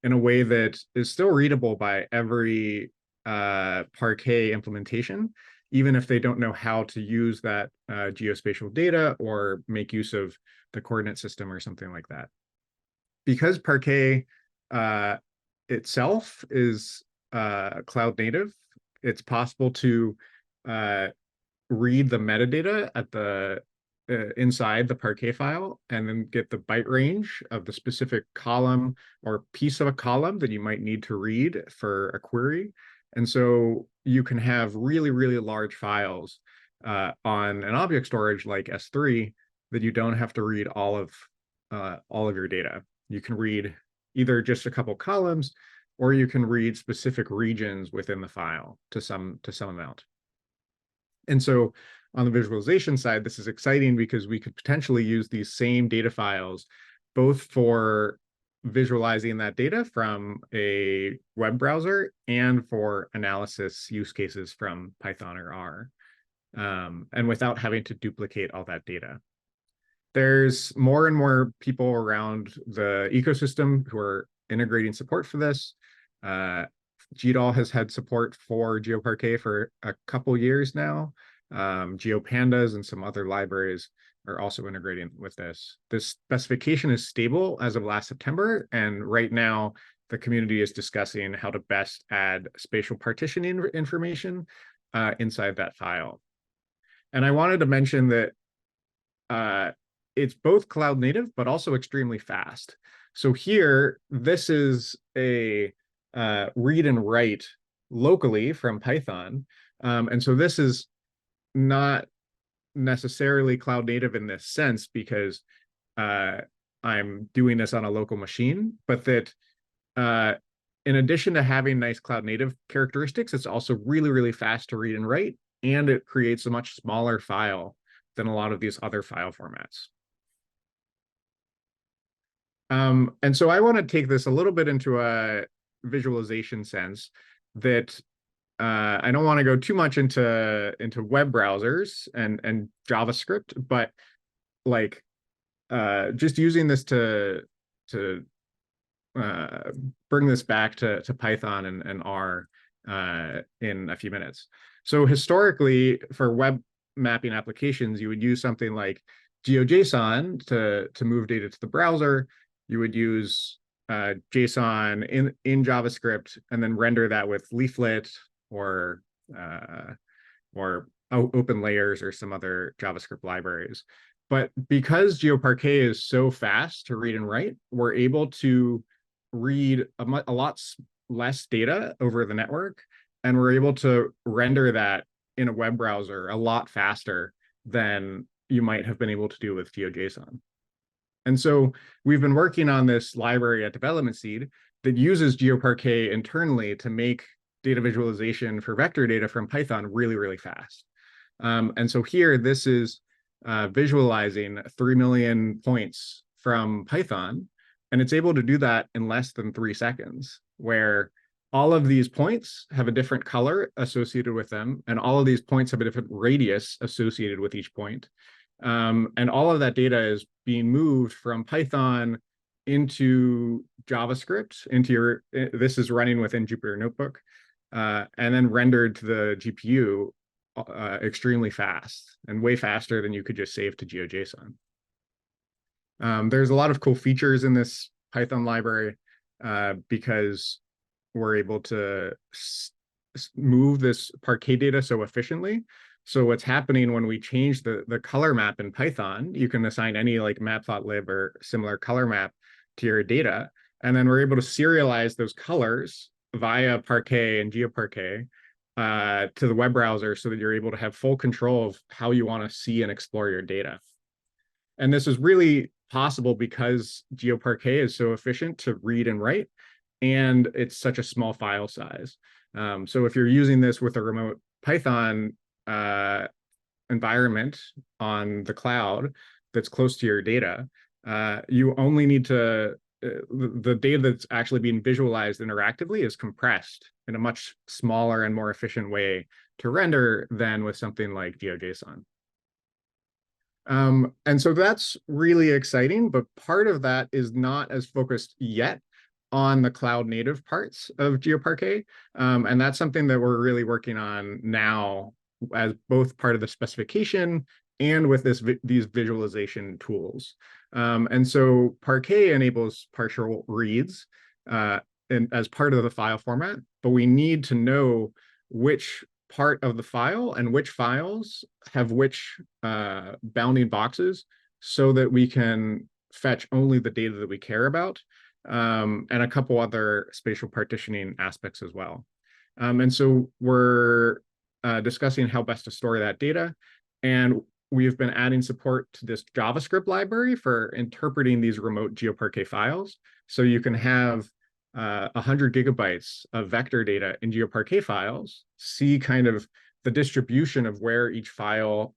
in a way that is still readable by every Parquet implementation, even if they don't know how to use that geospatial data or make use of the coordinate system or something like that. Because Parquet itself is cloud native, it's possible to read the metadata at the inside the Parquet file and then get the byte range of the specific column or piece of a column that you might need to read for a query. And so you can have really, really large files on an object storage like S3 that you don't have to read all of your data. You can read either just a couple columns, or you can read specific regions within the file to some amount. And so on the visualization side, this is exciting because we could potentially use these same data files both for visualizing that data from a web browser and for analysis use cases from Python or R, and without having to duplicate all that data. There's more and more people around the ecosystem who are integrating support for this. GDAL has had support for GeoParquet for a couple years now. GeoPandas and some other libraries are also integrating with this. This specification is stable as of last September, and right now the community is discussing how to best add spatial partitioning information inside that file. And I wanted to mention that it's both cloud native, but also extremely fast. So here, this is a read and write locally from Python. And so this is not necessarily cloud native in this sense because I'm doing this on a local machine, but that in addition to having nice cloud native characteristics, it's also really, really fast to read and write, and it creates a much smaller file than a lot of these other file formats. And so I want to take this a little bit into a visualization sense that I don't want to go too much into web browsers and JavaScript, but like just using this to bring this back to Python and R in a few minutes. So historically, for web mapping applications, you would use something like GeoJSON to move data to the browser. You would use JSON in JavaScript and then render that with Leaflet or open layers or some other JavaScript libraries. But because GeoParquet is so fast to read and write, we're able to read a lot less data over the network, and we're able to render that in a web browser a lot faster than you might have been able to do with GeoJSON. And so we've been working on this library at Development Seed that uses GeoParquet internally to make data visualization for vector data from Python really, really fast. And so here, this is visualizing 3 million points from Python, and it's able to do that in less than 3 seconds, where all of these points have a different color associated with them, and all of these points have a different radius associated with each point. And all of that data is being moved from Python into JavaScript, this is running within Jupyter Notebook, and then rendered to the GPU extremely fast, and way faster than you could just save to GeoJSON. There's a lot of cool features in this Python library because we're able to move this Parquet data so efficiently. So what's happening when we change the color map in Python, you can assign any like matplotlib or similar color map to your data, and then we're able to serialize those colors via Parquet and GeoParquet to the web browser so that you're able to have full control of how you want to see and explore your data. And this is really possible because GeoParquet is so efficient to read and write, and it's such a small file size. So if you're using this with a remote Python environment on the cloud that's close to your data, you only need to, the data that's actually being visualized interactively is compressed in a much smaller and more efficient way to render than with something like GeoJSON. And so that's really exciting, but part of that is not as focused yet on the cloud native parts of GeoParquet. And that's something that we're really working on now as both part of the specification and with these visualization tools. And so Parquet enables partial reads as part of the file format, but we need to know which part of the file and which files have which bounding boxes so that we can fetch only the data that we care about, and a couple other spatial partitioning aspects as well. And so we're discussing how best to store that data. And we've been adding support to this JavaScript library for interpreting these remote GeoParquet files. So you can have 100 gigabytes of vector data in GeoParquet files, see kind of the distribution of where each file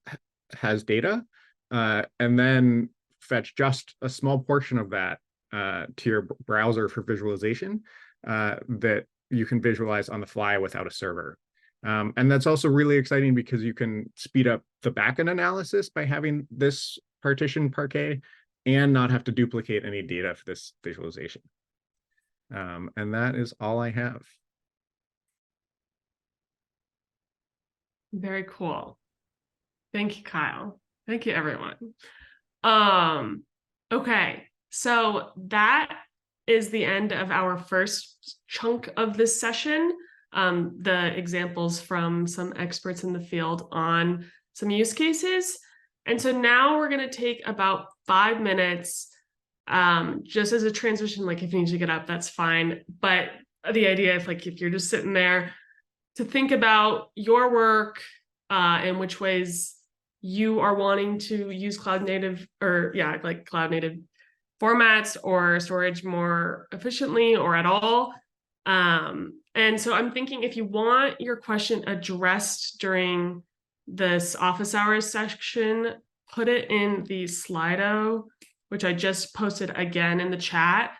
has data, and then fetch just a small portion of that to your browser for visualization that you can visualize on the fly without a server. And that's also really exciting because you can speed up the backend analysis by having this partition parquet and not have to duplicate any data for this visualization. And that is all I have. Very cool. Thank you, Kyle. Thank you, everyone. Okay, so that is the end of our first chunk of this session. The examples from some experts in the field on some use cases. And so now we're going to take about 5 minutes, just as a transition, like if you need to get up, that's fine. But the idea is like, if you're just sitting there, to think about your work and which ways you are wanting to use cloud native like cloud native formats or storage more efficiently or at all. And so I'm thinking if you want your question addressed during this office hours section, put it in the Slido, which I just posted again in the chat.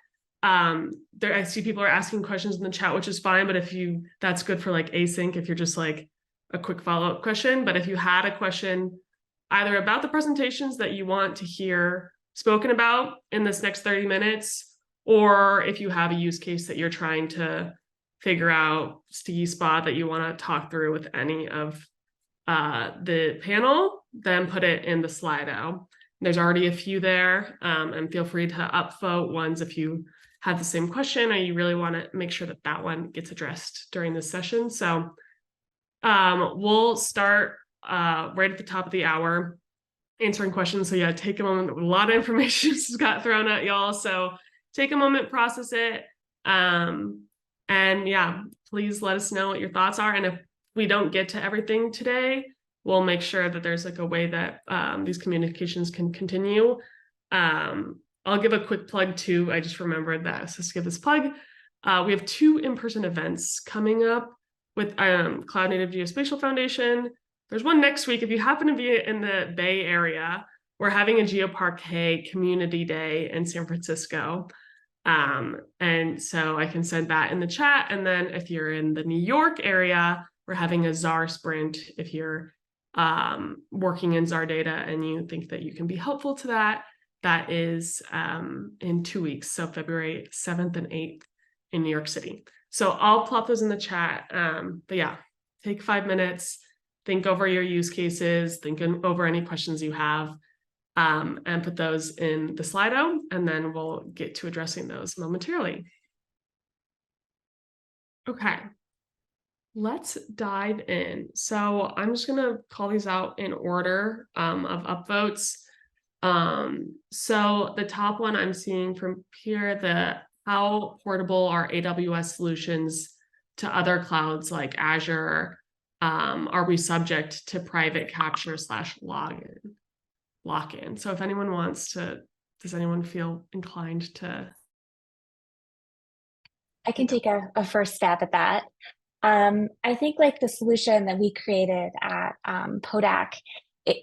I see people are asking questions in the chat, which is fine, but that's good for like async if you're just like a quick follow-up question. But if you had a question either about the presentations that you want to hear spoken about in this next 30 minutes, or if you have a use case that you're trying to figure out, sticky spot that you want to talk through with any of the panel, then put it in the Slido. There's already a few there, and feel free to upvote ones if you have the same question or you really want to make sure that that one gets addressed during this session. So we'll start right at the top of the hour answering questions. So yeah, take a moment. A lot of information just got thrown at y'all. So take a moment, process it. And yeah, please let us know what your thoughts are. And if we don't get to everything today, we'll make sure that there's like a way that these communications can continue. I'll give a quick plug too. I just remembered that, so let's give this plug. We have 2 in-person events coming up with Cloud Native Geospatial Foundation. There's one next week. If you happen to be in the Bay Area, we're having a GeoParquet Community Day in San Francisco. And so I can send that in the chat. And then if you're in the New York area, we're having a czar sprint. If you're working in czar data and you think that you can be helpful to that, that is in 2 weeks. So February 7th and 8th in New York City. So I'll plop those in the chat. But yeah, take 5 minutes, think over your use cases, think over any questions you have, and put those in the Slido, and then we'll get to addressing those momentarily. Okay, let's dive in. So I'm just gonna call these out in order of upvotes. So the top one I'm seeing from here, how portable are AWS solutions to other clouds like Azure? Are we subject to private capture / lock-in? So if anyone wants to, does anyone feel inclined to? I can take a first stab at that. I think like the solution that we created at Podak,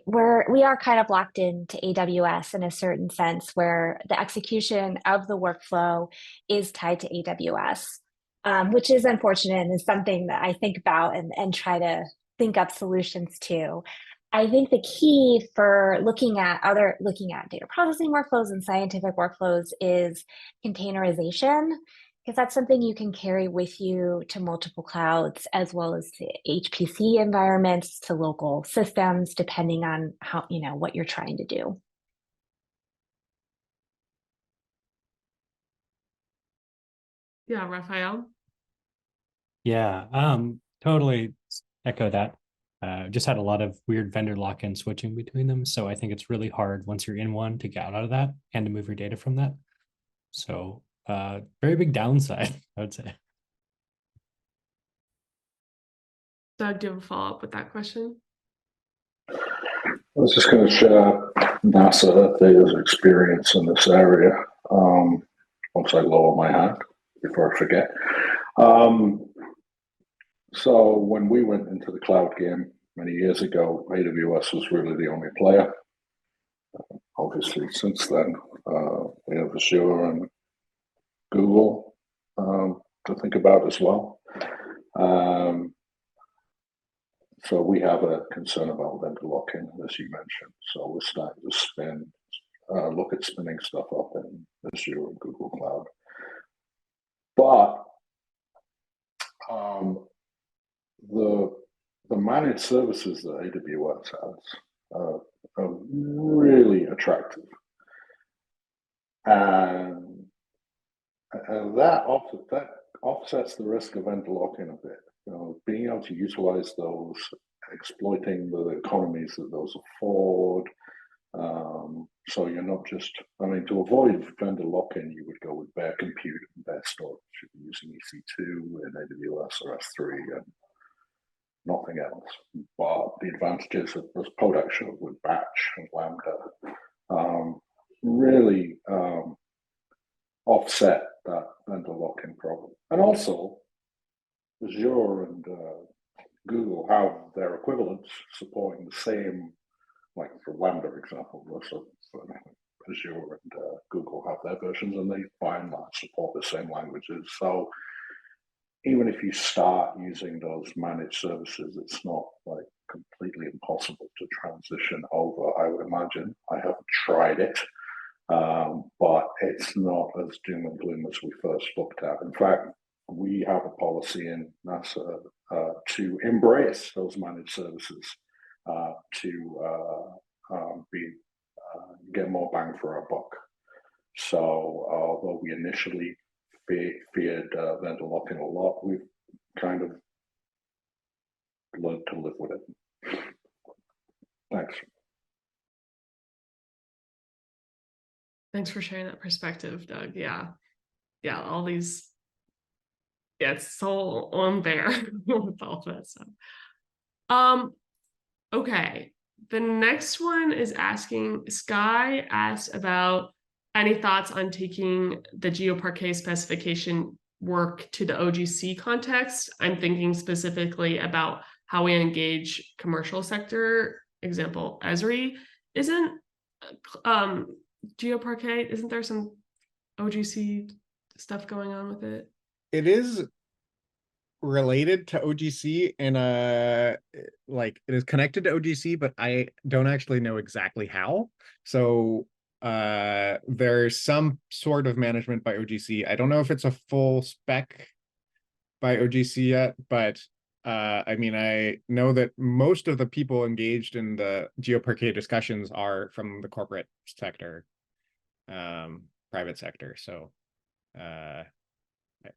we are kind of locked into AWS in a certain sense where the execution of the workflow is tied to AWS, which is unfortunate and is something that I think about and try to think up solutions to. I think the key for looking at data processing workflows and scientific workflows is containerization, because that's something you can carry with you to multiple clouds, as well as to HPC environments, to local systems, depending on how, what you're trying to do. Yeah, Raphael. Yeah, totally echo that. Just had a lot of weird vendor lock-in switching between them. So I think it's really hard once you're in one to get out of that and to move your data from that. So very big downside, I would say. Doug, do you have a follow-up with that question? I was just going to share NASA data's experience in this area. Once I lower my hand before I forget. So when we went into the cloud game many years ago, AWS was really the only player. Obviously, since then, we have Azure and Google to think about as well. So we have a concern about vendor lock-in, as you mentioned. So we're starting to look at spinning stuff up in Azure and Google Cloud. But the managed services that AWS has are really attractive, and that offsets the risk of vendor lock-in a bit. You know, being able to utilize those, exploiting the economies that those afford. So you're not just, I mean, to avoid vendor lock-in, you would go with bare compute and bare storage. You'd be using EC2 and AWS or S3 and nothing else. But the advantages of this product show with Batch and Lambda really offset that vendor lock-in problem. And also, Azure and Google have their equivalents supporting the same, like for Lambda example, so Azure and Google have their versions, and they by and large support the same languages. So even if you start using those managed services, it's not like completely impossible to transition over, I would imagine. I haven't tried it, but it's not as doom and gloom as we first looked at. In fact, we have a policy in NASA to embrace those managed services to get more bang for our buck. So although we initially feared vendor lock-in a lot, we've kind of learned to live with it. Thanks. Thanks for sharing that perspective, Doug. Yeah, all these. Yeah, it's so unfair with all that stuff. Okay. The next one is asking, Sky asked about any thoughts on taking the GeoParquet specification work to the OGC context. I'm thinking specifically about how we engage commercial sector, example, Esri. Isn't GeoParquet, isn't there some OGC stuff going on with it? It is related to OGC in like it is connected to OGC, but I don't actually know exactly how. So there's some sort of management by OGC. I don't know if it's a full spec by OGC yet, but I mean, I know that most of the people engaged in the GeoParquet discussions are from the corporate sector, private sector. So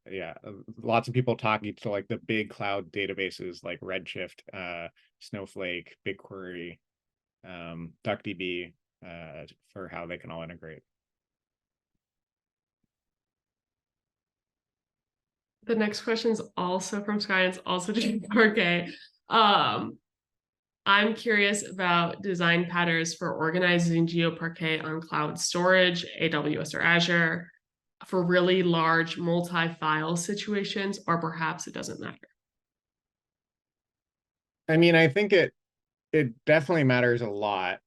yeah, lots of people talking to like the big cloud databases like Redshift, Snowflake, BigQuery, DuckDB, for how they can all integrate. The next question is also from Sky, and it's also GeoParquet. I'm curious about design patterns for organizing GeoParquet on cloud storage, AWS or Azure, for really large multi-file situations, or perhaps it doesn't matter. I mean, I think it definitely matters a lot.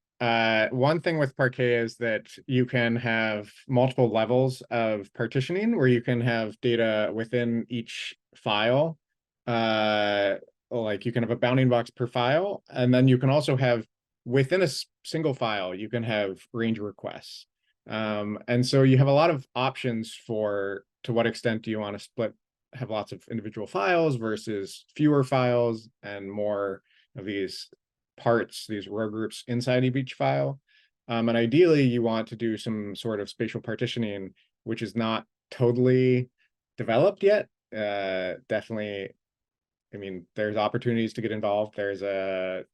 One thing with Parquet is that you can have multiple levels of partitioning where you can have data within each file. Like you can have a bounding box per file, and then you can also have within a single file, you can have range requests. And so you have a lot of options for to what extent do you want to have lots of individual files versus fewer files and more of these parts, these row groups inside of each file. And ideally you want to do some sort of spatial partitioning, which is not totally developed yet. Definitely I mean, there's opportunities to get involved. There's a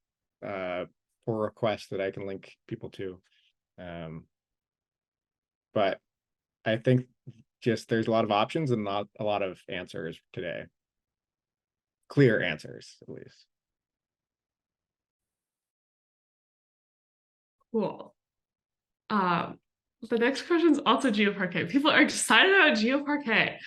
pull request that I can link people to. But I think just there's a lot of options and not a lot of answers today. Clear answers, at least. Cool. The next question is also GeoParquet. People are excited about GeoParquet.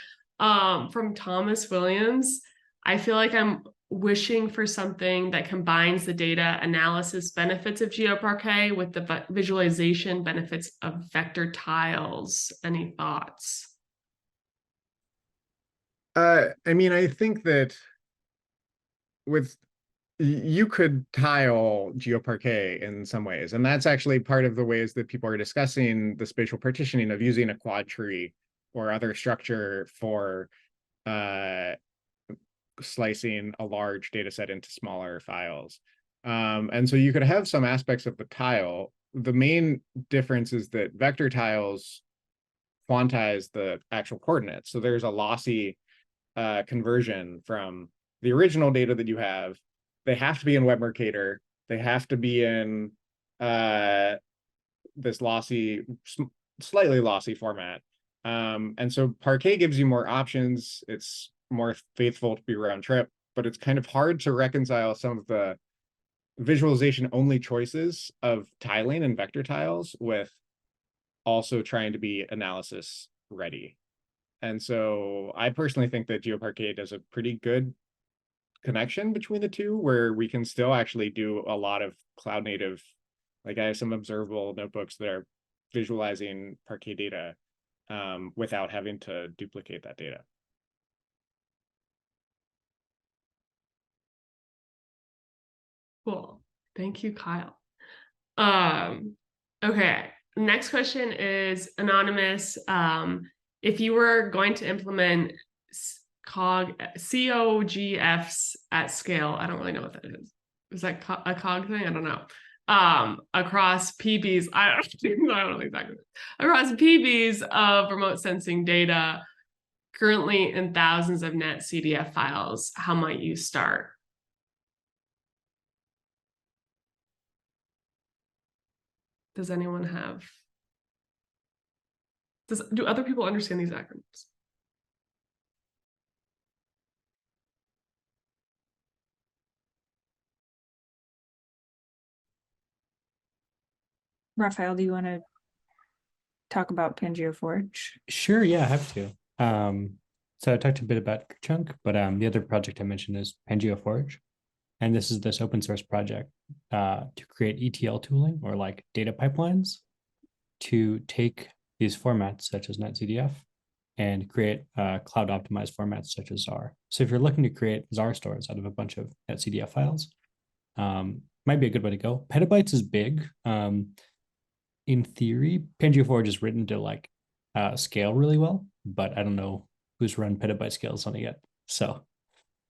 From Thomas Williams, I feel like I'm wishing for something that combines the data analysis benefits of GeoParquet with the visualization benefits of vector tiles. Any thoughts? I mean, I think that with you could tile GeoParquet in some ways, and that's actually part of the ways that people are discussing the spatial partitioning of using a quad tree or other structure for slicing a large data set into smaller files. And so you could have some aspects of the tile. The main difference is that vector tiles quantize the actual coordinates. So there's a lossy conversion from the original data that you have. They have to be in Web Mercator. They have to be in this lossy, slightly lossy format. And so Parquet gives you more options. It's more faithful to be round trip, but it's kind of hard to reconcile some of the visualization only choices of tiling and vector tiles with also trying to be analysis ready. And so I personally think that GeoParquet does a pretty good connection between the two, where we can still actually do a lot of cloud native, like I have some observable notebooks that are visualizing Parquet data without having to duplicate that data. Cool. Thank you, Kyle. Okay. Next question is anonymous. If you were going to implement COGFs at scale, I don't really know what that is. Is that a cog thing? I don't know. Across PBs, I don't know exactly. Across PBs of remote sensing data, currently in thousands of net CDF files, how might you start? Does anyone have? Do other people understand these acronyms? Raphael, do you want to talk about PangeoForge? Sure, yeah, I have to. So I talked a bit about Chunk, but the other project I mentioned is PangeoForge. And this is this open source project to create ETL tooling or like data pipelines to take these formats such as NetCDF and create cloud optimized formats such as ZAR. So if you're looking to create ZAR stores out of a bunch of NetCDF files, might be a good way to go. Petabytes is big. In theory, PangeoForge is written to like scale really well, but I don't know who's run petabyte scales on it yet. So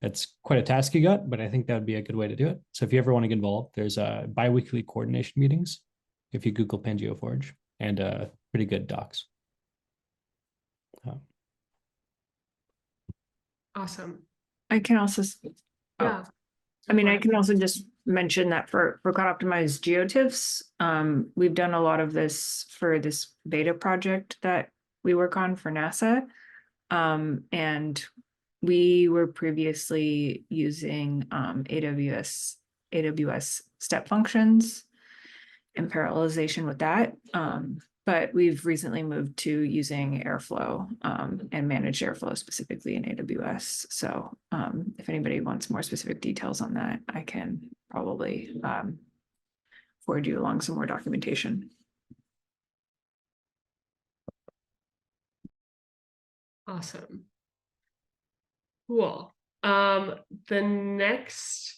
it's quite a task you got, but I think that would be a good way to do it. So if you ever want to get involved, there's bi-weekly coordination meetings if you Google PangeoForge, and pretty good docs. Awesome. I can also, Yeah. I mean, I can also just mention that for cloud optimized geotiffs, we've done a lot of this for this beta project that we work on for NASA. And we were previously using AWS step functions in parallelization with that. But we've recently moved to using Airflow and managed Airflow specifically in AWS. So if anybody wants more specific details on that, I can probably forward you along some more documentation. Awesome. Cool. The next,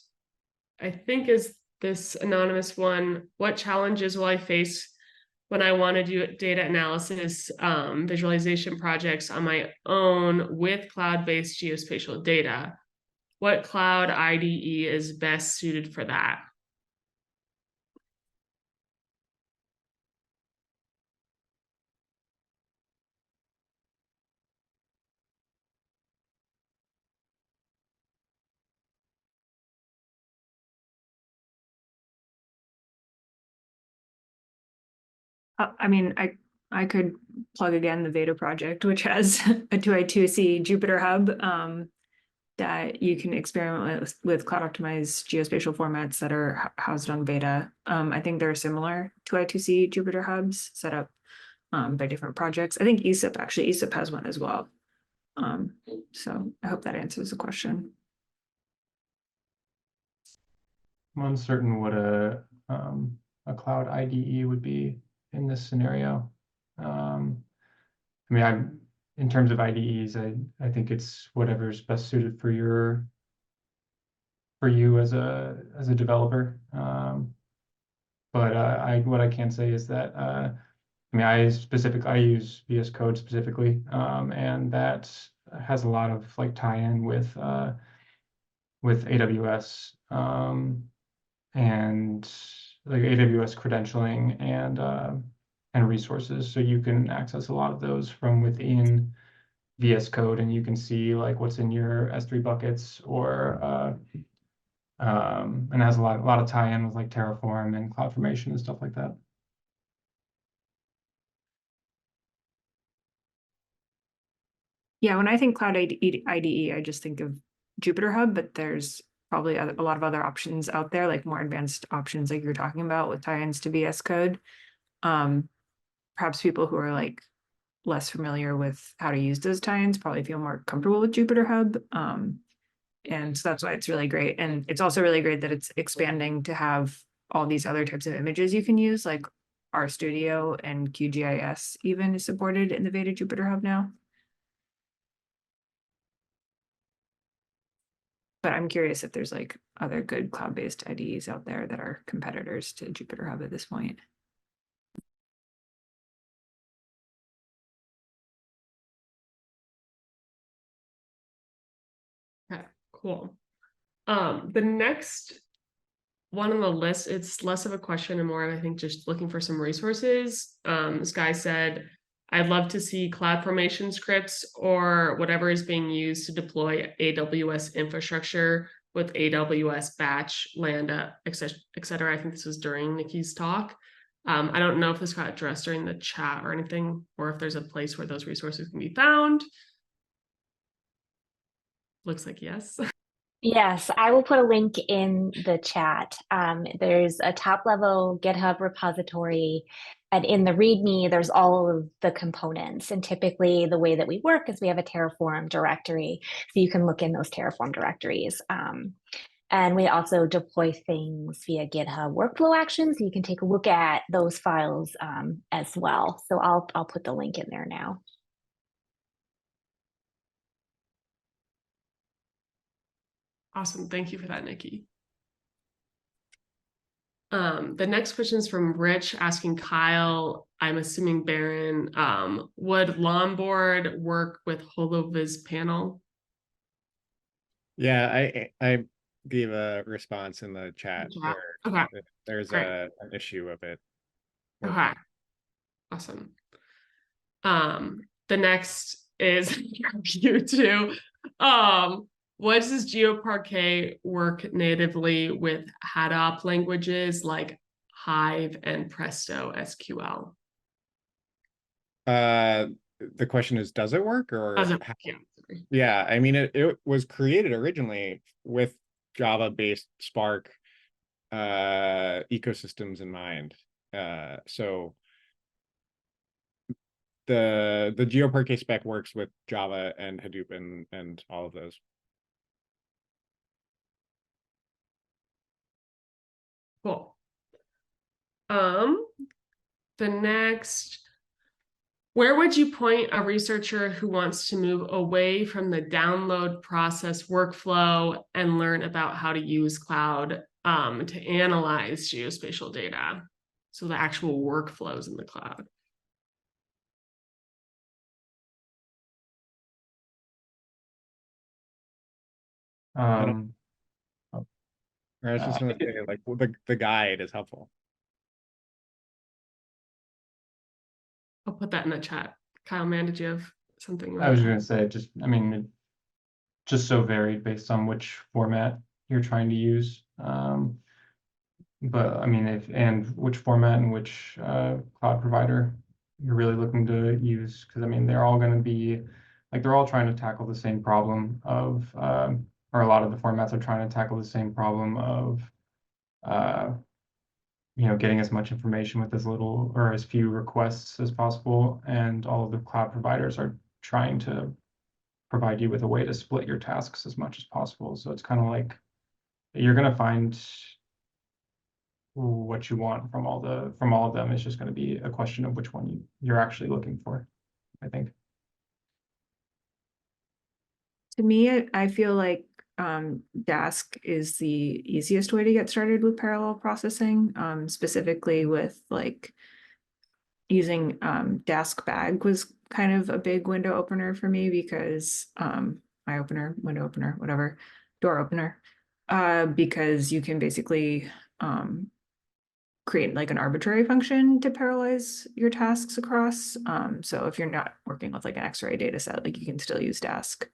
I think, is this anonymous one. What challenges will I face when I want to do data analysis visualization projects on my own with cloud-based geospatial data? What cloud IDE is best suited for that? I mean, I could plug again the Veda project, which has a 2I2C Jupyter hub that you can experiment with cloud optimized geospatial formats that are housed on Veda. I think there are similar 2I2C Jupyter hubs set up by different projects. I think ESIP has one as well. So I hope that answers the question. I'm uncertain what a cloud IDE would be in this scenario. I mean, in terms of IDEs, I think it's whatever's best suited for you as a developer. But what I can say is that I mean, I use VS Code specifically, and that has a lot of like tie-in with AWS and like AWS credentialing and resources, so you can access a lot of those from within VS Code, and you can see like what's in your S3 buckets, or and it has a lot of tie-in with like Terraform and CloudFormation and stuff like that. Yeah, when I think cloud IDE, I just think of Jupyter Hub, but there's probably a lot of other options out there, like more advanced options like you're talking about with tie-ins to VS Code. Perhaps people who are like less familiar with how to use those tie-ins probably feel more comfortable with Jupyter Hub. And so that's why it's really great. And it's also really great that it's expanding to have all these other types of images you can use, like RStudio and QGIS even is supported in the Veda Jupyter Hub now. But I'm curious if there's like other good cloud-based IDEs out there that are competitors to Jupyter Hub at this point. Okay, cool. The next one on the list, it's less of a question and more of, I think, just looking for some resources. This guy said, I'd love to see CloudFormation scripts or whatever is being used to deploy AWS infrastructure with AWS Batch, Lambda, etc. I think this was during Nikki's talk. I don't know if this got addressed during the chat or anything, or if there's a place where those resources can be found. Looks like yes. Yes, I will put a link in the chat. There's a top level GitHub repository, and in the README, there's all of the components. And typically the way that we work is we have a Terraform directory, so you can look in those Terraform directories. And we also deploy things via GitHub workflow actions, so you can take a look at those files as well. So I'll put the link in there now. Awesome. Thank you for that, Nikki. The next question is from Rich asking Kyle, I'm assuming Baron, would Longboard work with HoloViz panel? Yeah, I gave a response in the chat Okay. where there's Great. an issue of it. Okay. Awesome. The next is you too. What does GeoParquet work natively with HADOP languages like Hive and Presto SQL? The question is, does it work, or Yeah. Yeah, I mean, it was created originally with Java-based Spark ecosystems in mind. So the GeoParquet spec works with Java and Hadoop and all of those. Cool. The next, where would you point a researcher who wants to move away from the download process workflow and learn about how to use cloud to analyze geospatial data? So the actual workflows in the cloud. I was just going to say, like, the guide is helpful. I'll put that in the chat. Kyle, man, did you have something? I was going to say, I mean, just so varied based on which format you're trying to use. But I mean, and which format and which cloud provider you're really looking to use, because I mean, they're all going to be like, they're all trying to tackle the same problem of, or a lot of the formats are trying to tackle the same problem of, uh, getting as much information with as little or as few requests as possible. And all of the cloud providers are trying to provide you with a way to split your tasks as much as possible. So it's kind of like you're going to find what you want from all of them. It's just going to be a question of which one you're actually looking for, I think. To me, I feel like Dask is the easiest way to get started with parallel processing, specifically with like using Dask Bag was kind of a big window opener for me because eye opener, window opener, whatever, door opener, because you can basically create like an arbitrary function to parallelize your tasks across. So if you're not working with like an X-ray data set, like you can still use Dask.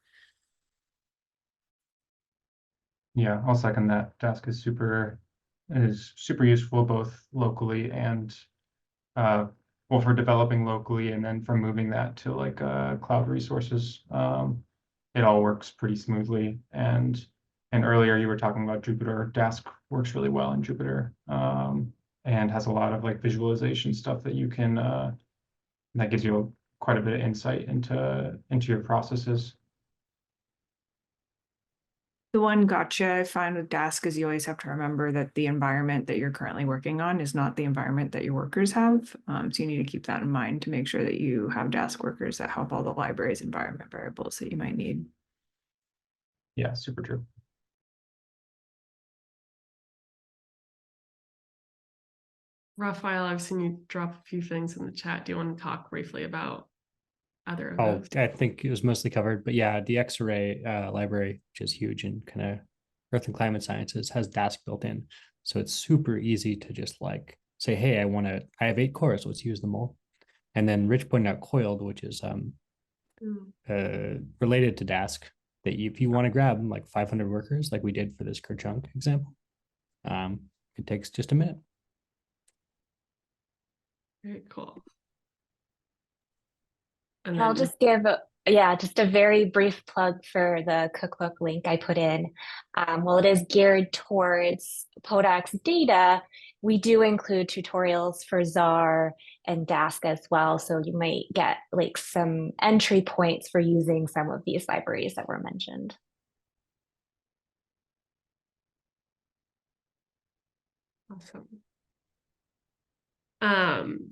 Yeah, I'll second that. Dask is super useful both locally and well, for developing locally, and then for moving that to like cloud resources. It all works pretty smoothly. And earlier you were talking about Jupyter. Dask works really well in Jupyter, and has a lot of like visualization stuff that you can that gives you quite a bit of insight into your processes. The one gotcha I find with Dask is you always have to remember that the environment that you're currently working on is not the environment that your workers have. So you need to keep that in mind to make sure that you have Dask workers that help all the library's environment variables that you might need. Yeah, super true. Raphael, I've seen you drop a few things in the chat. Do you want to talk briefly about other of Oh, those? I think it was mostly covered, but yeah, the X-ray library, which is huge in kind of Earth and climate sciences, has Dask built in, so it's super easy to just like say, hey, I have 8 cores, let's use them all. And then Rich pointed out coiled, which is related to Dask, that if you want to grab like 500 workers, like we did for this Kerchunk example, it takes just a minute. Very cool. And I'll then just give, just a very brief plug for the cookbook link I put in. While it is geared towards PODAX data, we do include tutorials for ZAR and Dask as well. So you might get like some entry points for using some of these libraries that were mentioned. awesome.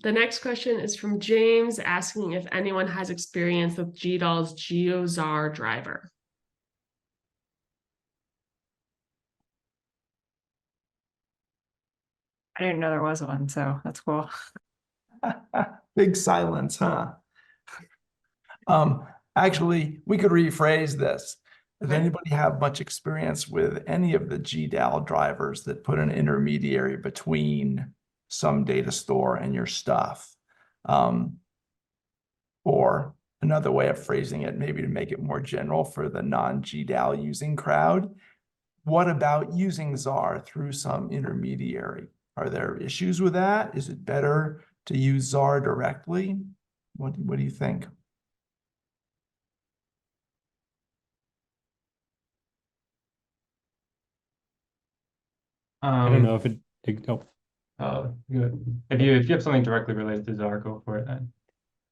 The next question is from James asking if anyone has experience with GDAL's GeoZar driver. I didn't know there was one, so that's cool. Big silence, huh? Actually, we could rephrase this. Does anybody have much experience with any of the GDAL drivers that put an intermediary between some data store and your stuff? Or another way of phrasing it, maybe to make it more general for the non-GDAL using crowd, what about using ZAR through some intermediary? Are there issues with that? Is it better to use ZAR directly? What do you think? I don't know if Good. If you have something directly related to ZAR, go for it then.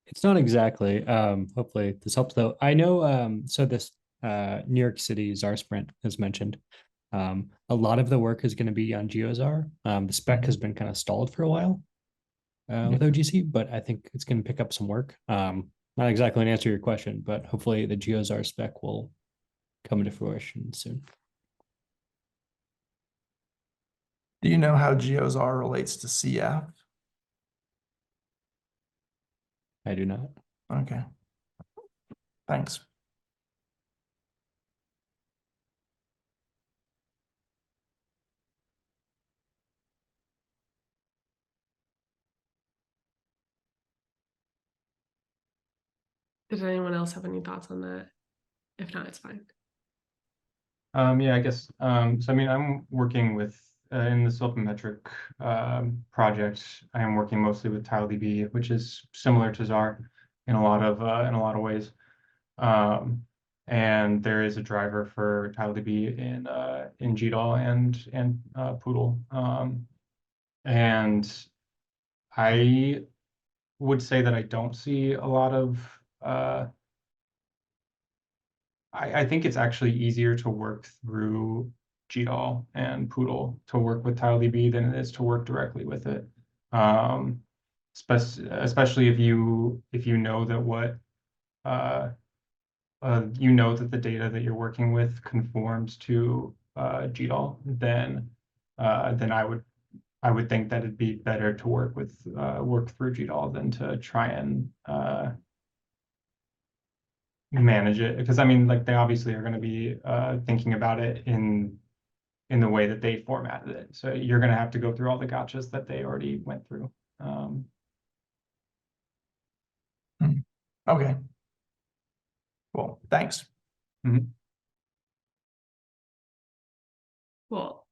it's not exactly. Hopefully this helps though. I know so this New York City ZAR Sprint as mentioned. A lot of the work is going to be on GeoZar. The spec has been kind of stalled for a while with OGC, but I think it's going to pick up some work. Not exactly an answer to your question, but hopefully the GeoZar spec will come into fruition soon. Do you know how GeoZar relates to CF? I do not. Okay. Thanks. Did anyone else have any thoughts on that? If not, it's fine. Yeah, I guess. So I mean, I'm working with in the slopometric project, I am working mostly with TileDB, which is similar to ZAR in a lot of ways. And there is a driver for TileDB in GDAL and Poodle. And I would say that I don't see a lot of I think it's actually easier to work through GDAL and Poodle to work with TileDB than it is to work directly with it. Especially if you know that you know that the data that you're working with conforms to GDAL, then I would think that it'd be better to work through GDAL than to try and manage it, because I mean, like, they obviously are going to be thinking about it in the way that they formatted it. So you're going to have to go through all the gotchas that they already went through. Okay. Cool. Thanks. Cool.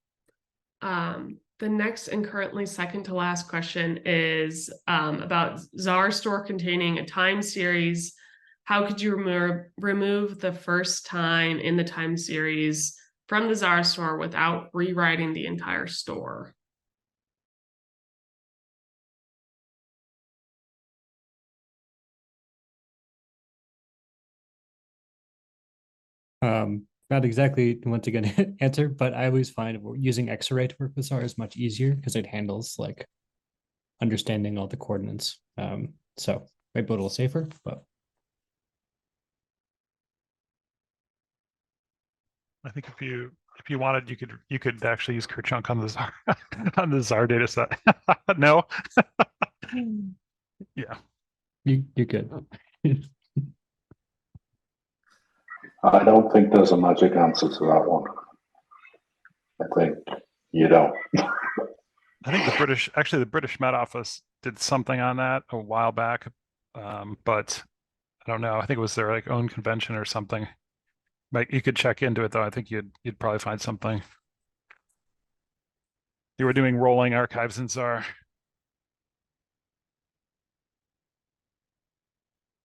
The next and currently second to last question is about ZAR store containing a time series. How could you remove the first time in the time series from the ZAR store without rewriting the entire store? Not exactly once again answer, but I always find using X-Array to work with ZAR is much easier because it handles like understanding all the coordinates. So maybe a little safer, but I think if you wanted, you could actually use Kerchunk on the ZAR on the ZAR data set. No. Yeah. you're good. I don't think there's a magic answer to that one. I think you don't. I think the British Met Office did something on that a while back, but I don't know. I think it was their like own convention or something. Like, you could check into it though. I think you'd probably find something. They were doing rolling archives in ZAR.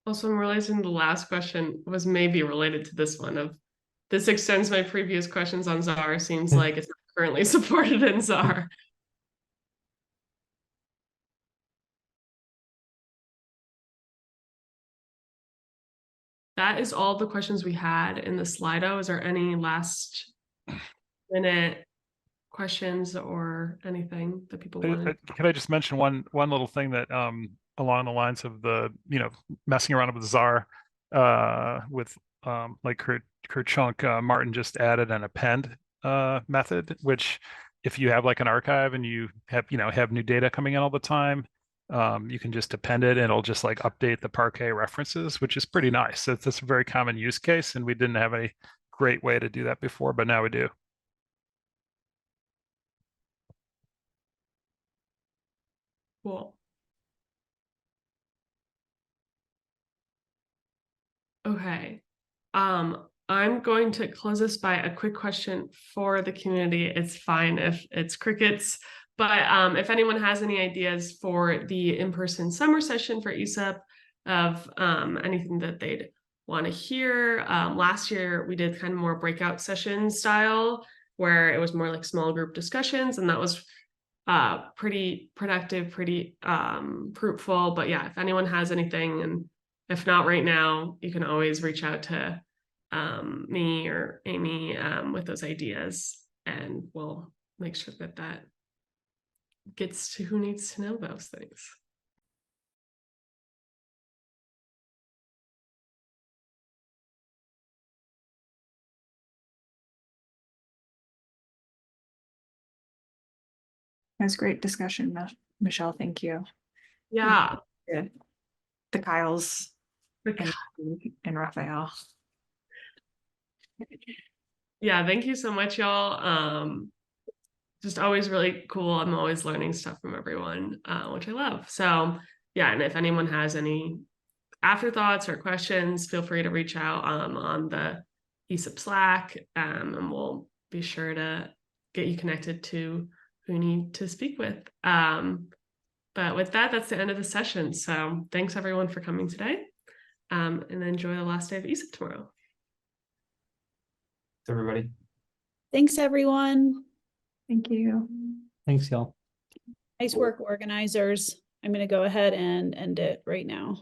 Also, I'm realizing the last question was maybe related to this one of this extends my previous questions on ZAR. Seems like it's not currently supported in ZAR. That is all the questions we had in the Slido. Is there any last minute questions or anything that people wanted? Can I just mention one little thing that along the lines of the messing around with ZAR with like Kerchunk, Martin just added an append method, which if you have like an archive and you have new data coming in all the time, you can just append it and it'll just like update the Parquet references, which is pretty nice. That's a very common use case, and we didn't have any great way to do that before, but now we do. Cool. Okay. I'm going to close this by a quick question for the community. It's fine if it's crickets, but if anyone has any ideas for the in-person summer session for ESUP of anything that they'd want to hear. Last year we did kind of more breakout session style where it was more like small group discussions, and that was pretty productive, pretty fruitful. But yeah, if anyone has anything, and if not right now, you can always reach out to me or Amy with those ideas, and we'll make sure that that gets to who needs to know those things. That's great discussion, Michelle. Thank you. Yeah. Good. The Kyles The and Raphael. Yeah, thank you so much, y'all. Just always really cool. I'm always learning stuff from everyone, which I love. So yeah, and if anyone has any afterthoughts or questions, feel free to reach out on the ESUP Slack, and we'll be sure to get you connected to who need to speak with. But with that, that's the end of the session. So thanks everyone for coming today, and enjoy the last day of ESIP tomorrow. Thanks, everybody. Thanks, everyone. Thank you. Thanks, y'all. Nice work, organizers. I'm going to go ahead and end it right now.